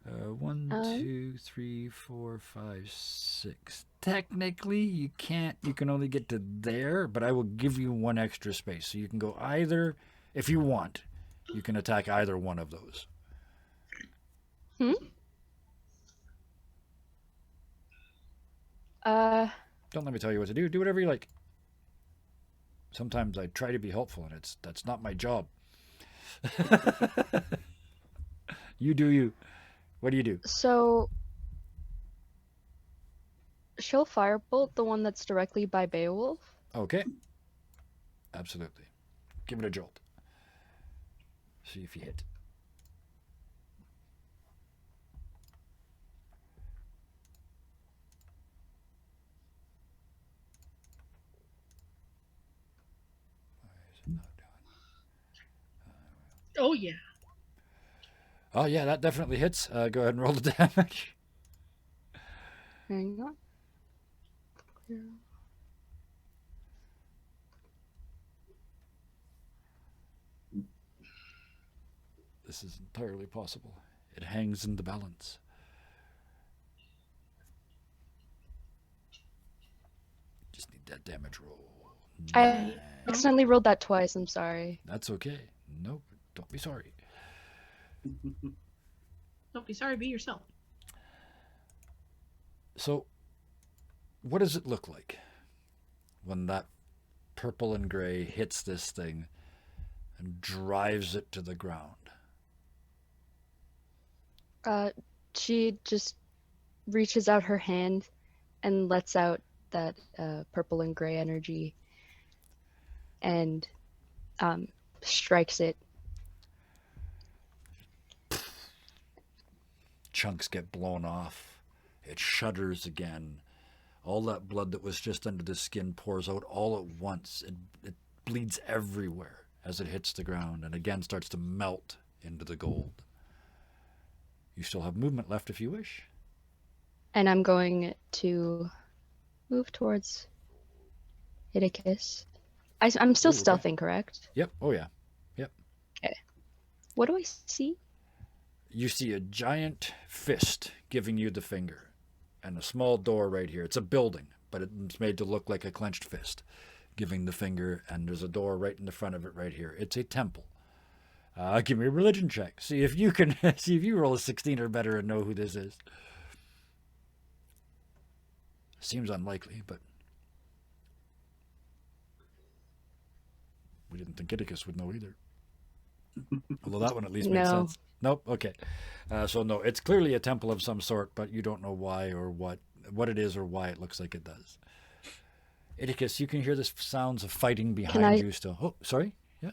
1, Um, 2, 3, 4, 5, 6. Technically, you can't. You can only get to there, but I will give you 1 extra space. So you can go either, if you want, you can attack either one of those. Don't let me tell you what to do. Do whatever you like. Sometimes I try to be helpful, and that's not my job. You do you. What do you do? So she'll firebolt the one that's directly by Beowulf. Okay. Absolutely. Give it a jolt. See if you hit. Why is it not doing? Oh, yeah. Oh yeah, that definitely hits. Go ahead and roll the damage. Hang on. This is entirely possible. It hangs in the balance. Just need that damage roll. I Nine. accidentally rolled that twice. I'm sorry. That's okay. Nope. Don't be sorry. Don't be sorry, be yourself. So, what does it look like when that purple and gray hits this thing and drives it to the ground? She just reaches out her hand and lets out that purple and gray energy and strikes it. Chunks get blown off. It shudders again. All that blood that was just under the skin pours out all at once. It bleeds everywhere as it hits the ground and again starts to melt into the gold. You still have movement left if you wish. And I'm going to move towards Idicus. I'm still Ooh, okay. stealthing, correct? Yep. Oh, yeah. Yep. Okay. What do I see? You see a giant fist giving you the finger and a small door right here. It's a building, but it's made to look like a clenched fist giving the finger, and there's a door right in the front of it right here. It's a temple. Give me a religion check. See if you can see if you roll a 16 or better and know who this is. Seems unlikely, but we didn't think Idicus would know either. Although that one at least makes No. sense. Nope. Okay. So no, it's clearly a temple of some sort, but you don't know why or what it is or why it looks like it does. Idicus, you can hear the sounds of fighting behind you still. Oh, sorry. Yeah.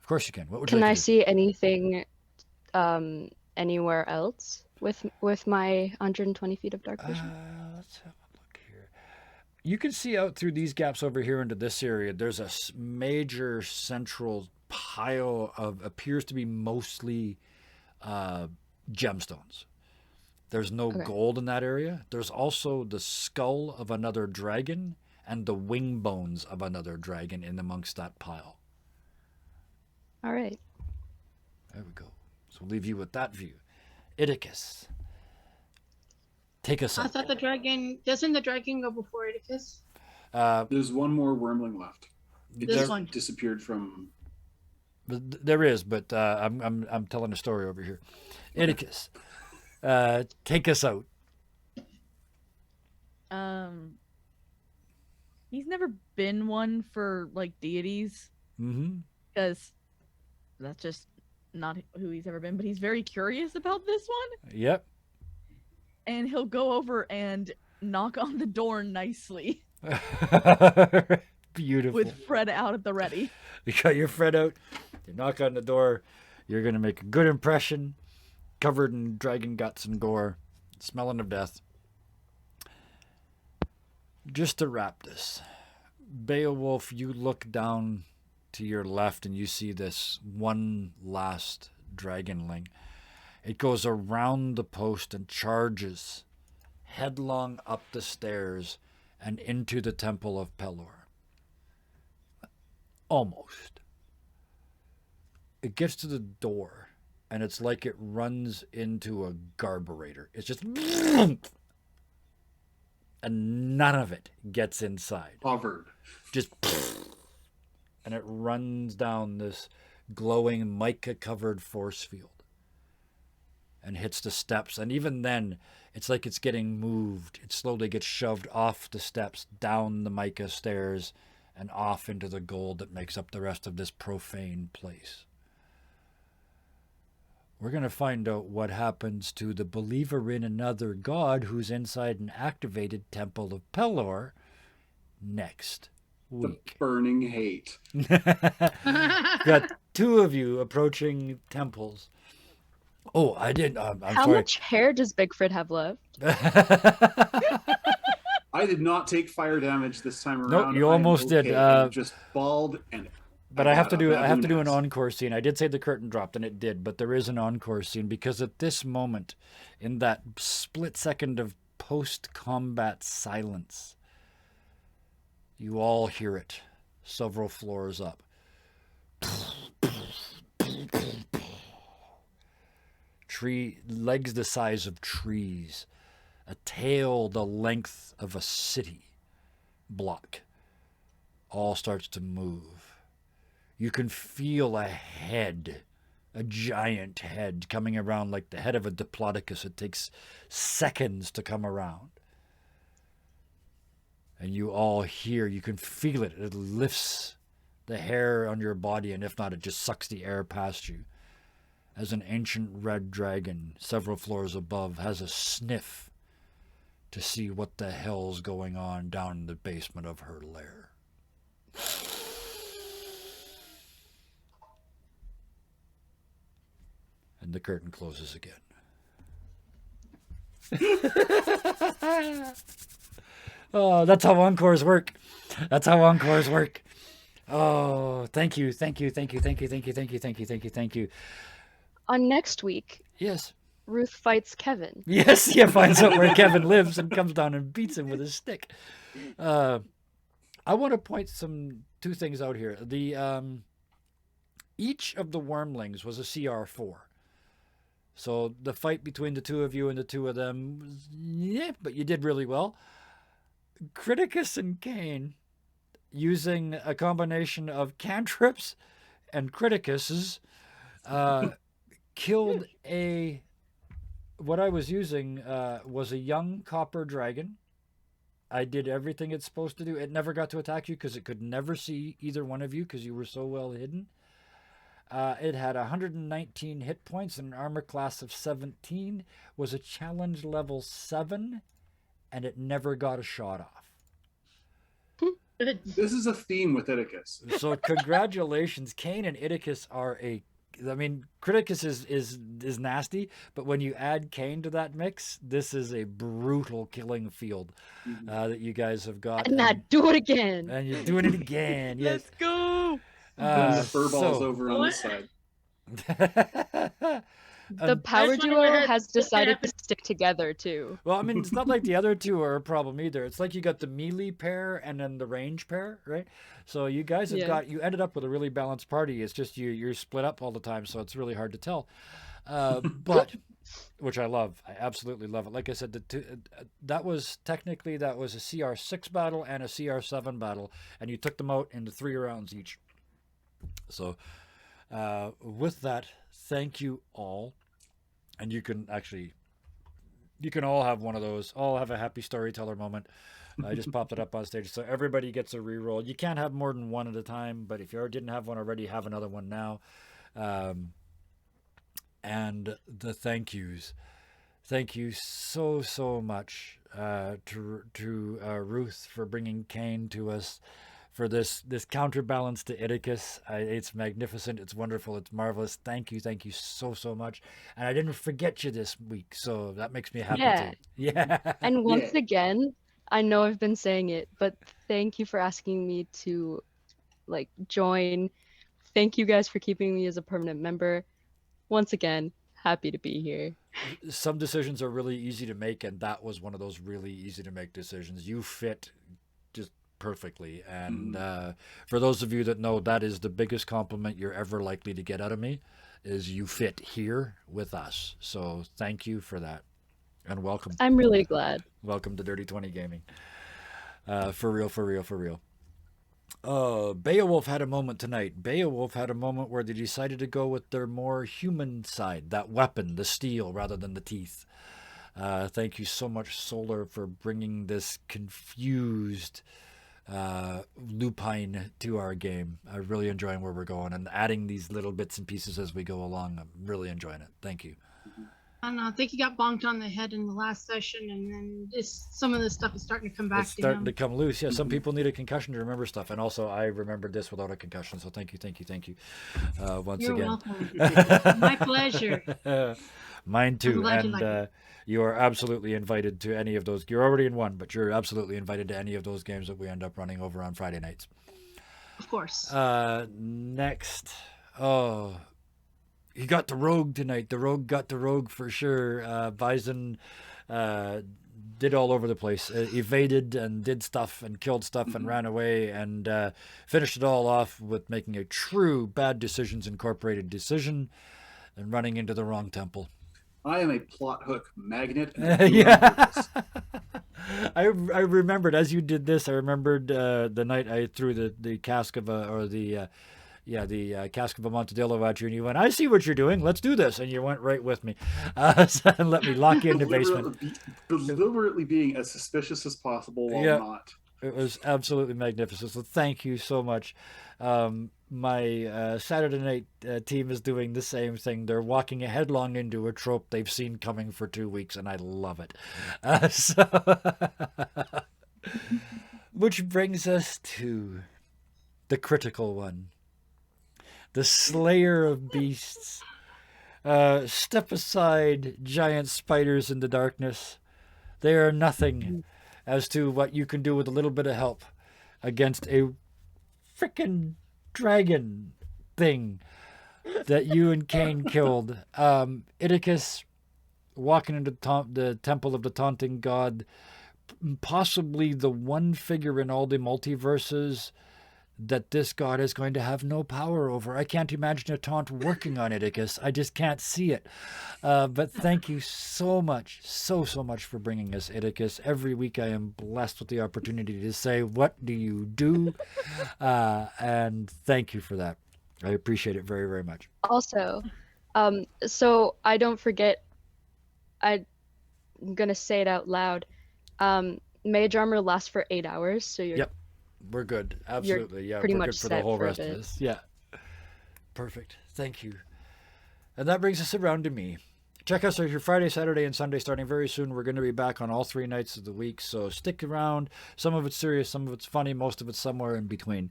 Of course you can. What would you Can like I to do? see anything anywhere else with my 120 feet of dark vision? Let's have a look here. You can see out through these gaps over here into this area. There's a major central pile of appears to be mostly gemstones. There's no Okay. gold in that area. There's also the skull of another dragon and the wing bones of another dragon in amongst that pile. All right. There we go. So we'll leave you with that view. Idicus, take us I out. thought the dragon doesn't the dragon go before Idicus? There's one more wormling left. It This just one. disappeared from. There is, but I'm telling a story over here. Idicus, take us out. He's never been one for like deities Mm-hmm. because that's just not who he's ever been. But he's very curious about this one, Yep. and he'll go over and knock on the door nicely Beautiful. with Fred out at the ready. You got your friend out. You knock on the door. You're gonna make a good impression. Covered in dragon guts and gore, smelling of death. Just to wrap this, Beowulf, you look down to your left and you see this one last dragonling. It goes around the post and charges headlong up the stairs and into the temple of Pelor. Almost. It gets to the door and it's like it runs into a carburetor. It's just and none of it gets inside. Covered. Just and it runs down this glowing mica covered force field and hits the steps, and even then it's like it's getting moved. It slowly gets shoved off the steps, down the mica stairs, and off into the gold that makes up the rest of this profane place. We're going to find out what happens to the believer in another god who's inside an activated temple of Pelor next The week. burning hate. Got two of you approaching temples. Oh, I did. I'm How sorry. much hair does Bigford have left? I did not take fire damage this time around. Nope, you I am almost did. okay. I'm just bald and. But I have to do an baboon ass. encore scene. I did say the curtain dropped, and it did, but there is an encore scene because at this moment, in that split second of post-combat silence, you all hear it, several floors up. Tree legs the size of trees, a tail the length of a city block, all starts to move. You can feel a head, a giant head coming around like the head of a diplodocus. It takes seconds to come around. And you all hear, you can feel it. It lifts the hair on your body, and if not, it just sucks the air past you. As an ancient red dragon, several floors above, has a sniff to see what the hell's going on down in the basement of her lair. And the curtain closes again. Oh, that's how encores work. That's how encores work. Oh, thank you. On next week, Yes. Ruth fights Kevin. Yes, he finds out where Kevin lives and comes down and beats him with his stick. I want to point two things out here. Each of the Wormlings was a CR4. So the fight between the two of you and the two of them, yeah, but you did really well. Criticus and Kane, using a combination of cantrips and criticuses, killed what I was using was a young copper dragon. I did everything it's supposed to do. It never got to attack you because it could never see either one of you because you were so well hidden. It had 119 hit points and an armor class of 17, was a challenge level 7, and it never got a shot off. This is a theme with Iticus. So congratulations. Kane and Iticus are Criticus is nasty, but when you add Kane to that mix, this is a brutal killing field that you guys have got. And now do it again. And you're doing it again. Yes. Let's go. Putting the fur balls over on this side. The power duo has decided to stick together too. Well, I mean, it's not like the other two are a problem either. It's like you got the melee pair and then the range pair, right? So you guys have you ended up with a really balanced party. It's just you're split up all the time, so it's really hard to tell. But which I love. I absolutely love it. Like I said, that was a CR6 battle and a CR7 battle, and you took them out into 3 rounds each. So with that, thank you all. And you can all have one of those. All have a happy storyteller moment. I just popped it up on stage. So everybody gets a reroll. You can't have more than one at a time, but if you didn't have one already, have another one now. And the thank yous. Thank you so much to Ruth for bringing Kane to us, for this counterbalance to Iticus. It's magnificent. It's wonderful. It's marvelous. Thank you so much. And I didn't forget you this week, so that makes me happy too. Yeah. And once again, I know I've been saying it, but thank you for asking me to join. Thank you guys for keeping me as a permanent member. Once again, happy to be here. Some decisions are really easy to make, and that was one of those really easy to make decisions. You fit just perfectly, and for those of you that know, that is the biggest compliment you're ever likely to get out of me, is you fit here with us. So thank you for that, and welcome. I'm really glad. Welcome to Dirty 20 Gaming. For real. Beowulf had a moment tonight. Beowulf had a moment where they decided to go with their more human side, that weapon, the steel, rather than the teeth. Thank you so much, Solar, for bringing this confused lupine to our game. I'm really enjoying where we're going and adding these little bits and pieces as we go along. I'm really enjoying it. Thank you. I don't know. I think he got bonked on the head in the last session, and then some of this stuff is starting to come back. It's starting to come loose. Yeah, some people need a concussion to remember stuff, and also I remembered this without a concussion. So thank you. Once You're again. welcome. My pleasure. Mine too. glad you And like it. you are absolutely invited to any of those. You're already in one, but you're absolutely invited to any of those games that we end up running over on Friday nights. Of course. Next. He got the rogue tonight. The rogue got the rogue for sure. Bison did all over the place. Evaded and did stuff and killed stuff and ran away and finished it all off with making a true bad decisions incorporated decision and running into the wrong temple. I am a plot hook magnet. Yeah. I remembered as you did this. I remembered the night I threw the cask of the cask of Amontadillo at you, and you went, I see what you're doing. Let's do this. And you went right with me. And let me lock you in the basement. Deliberately being as suspicious as possible while not. It was absolutely magnificent. So thank you so much. my Saturday night team is doing the same thing. They're walking headlong into a trope they've seen coming for 2 weeks, and I love it. Which brings us to the critical one, the Slayer of Beasts. Step aside, giant spiders in the darkness. They are nothing as to what you can do with a little bit of help against a frickin' dragon thing that you and Cain killed. Idicus walking into the temple of the taunting god, possibly the one figure in all the multiverses that this god is going to have no power over. I can't imagine a taunt working on Idicus. I just can't see it. But thank you so much, so much for bringing us Idicus. Every week I am blessed with the opportunity to say, what do you do? And thank you for that. I appreciate it very, very much. Also, so I don't forget, I'm going to say it out loud. Mage armor lasts for 8 hours, so you're... Yep. We're good. Absolutely. Yeah, pretty we're much good for the set whole for a rest of bit. this. Yeah. Perfect. Thank you. And that brings us around to me. Check us out here Friday, Saturday, and Sunday starting very soon. We're going to be back on all 3 nights of the week, so stick around. Some of it's serious, some of it's funny, most of it's somewhere in between.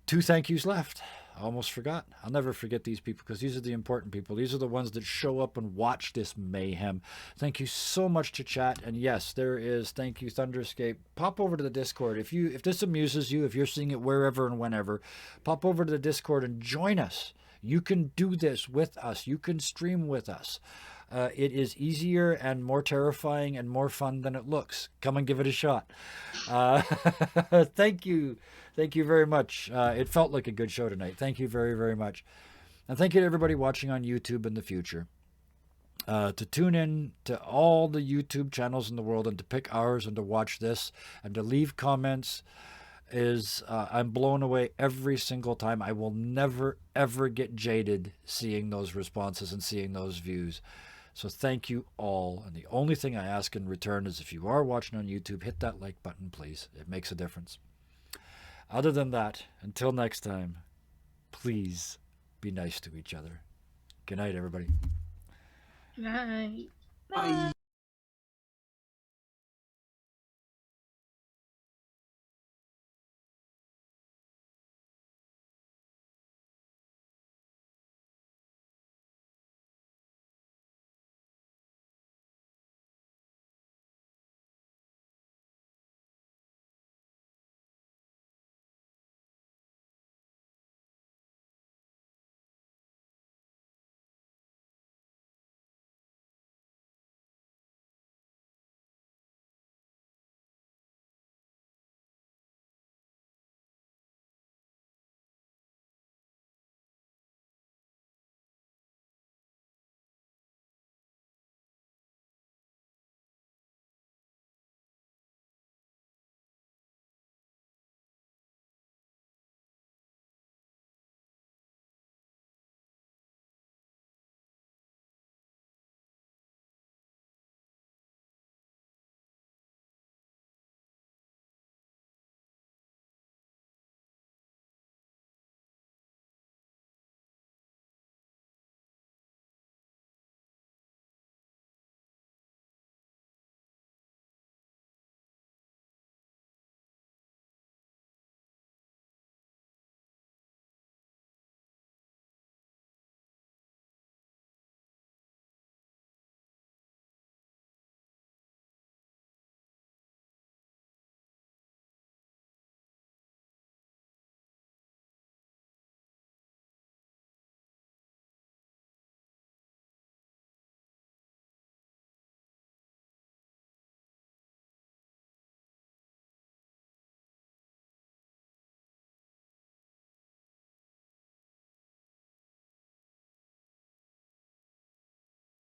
2 thank yous left. I almost forgot. I'll never forget these people because these are the important people. These are the ones that show up and watch this mayhem. Thank you so much to chat. And yes, there is thank you Thunderscape. Pop over to the Discord. If this amuses you, if you're seeing it wherever and whenever, pop over to the Discord and join us. You can do this with us. You can stream with us. It is easier and more terrifying and more fun than it looks. Come and give it a shot. Thank you. Thank you very much. It felt like a good show tonight. Thank you very, very much. And thank you to everybody watching on YouTube in the future. To tune in to all the YouTube channels in the world and to pick ours and to watch this and to leave comments is I'm blown away every single time. I will never, ever get jaded seeing those responses and seeing those views. So thank you all. And the only thing I ask in return is if you are watching on YouTube, hit that like button, please. It makes a difference. Other than that, until next time, please be nice to each other. Good night, everybody. Right. Bye.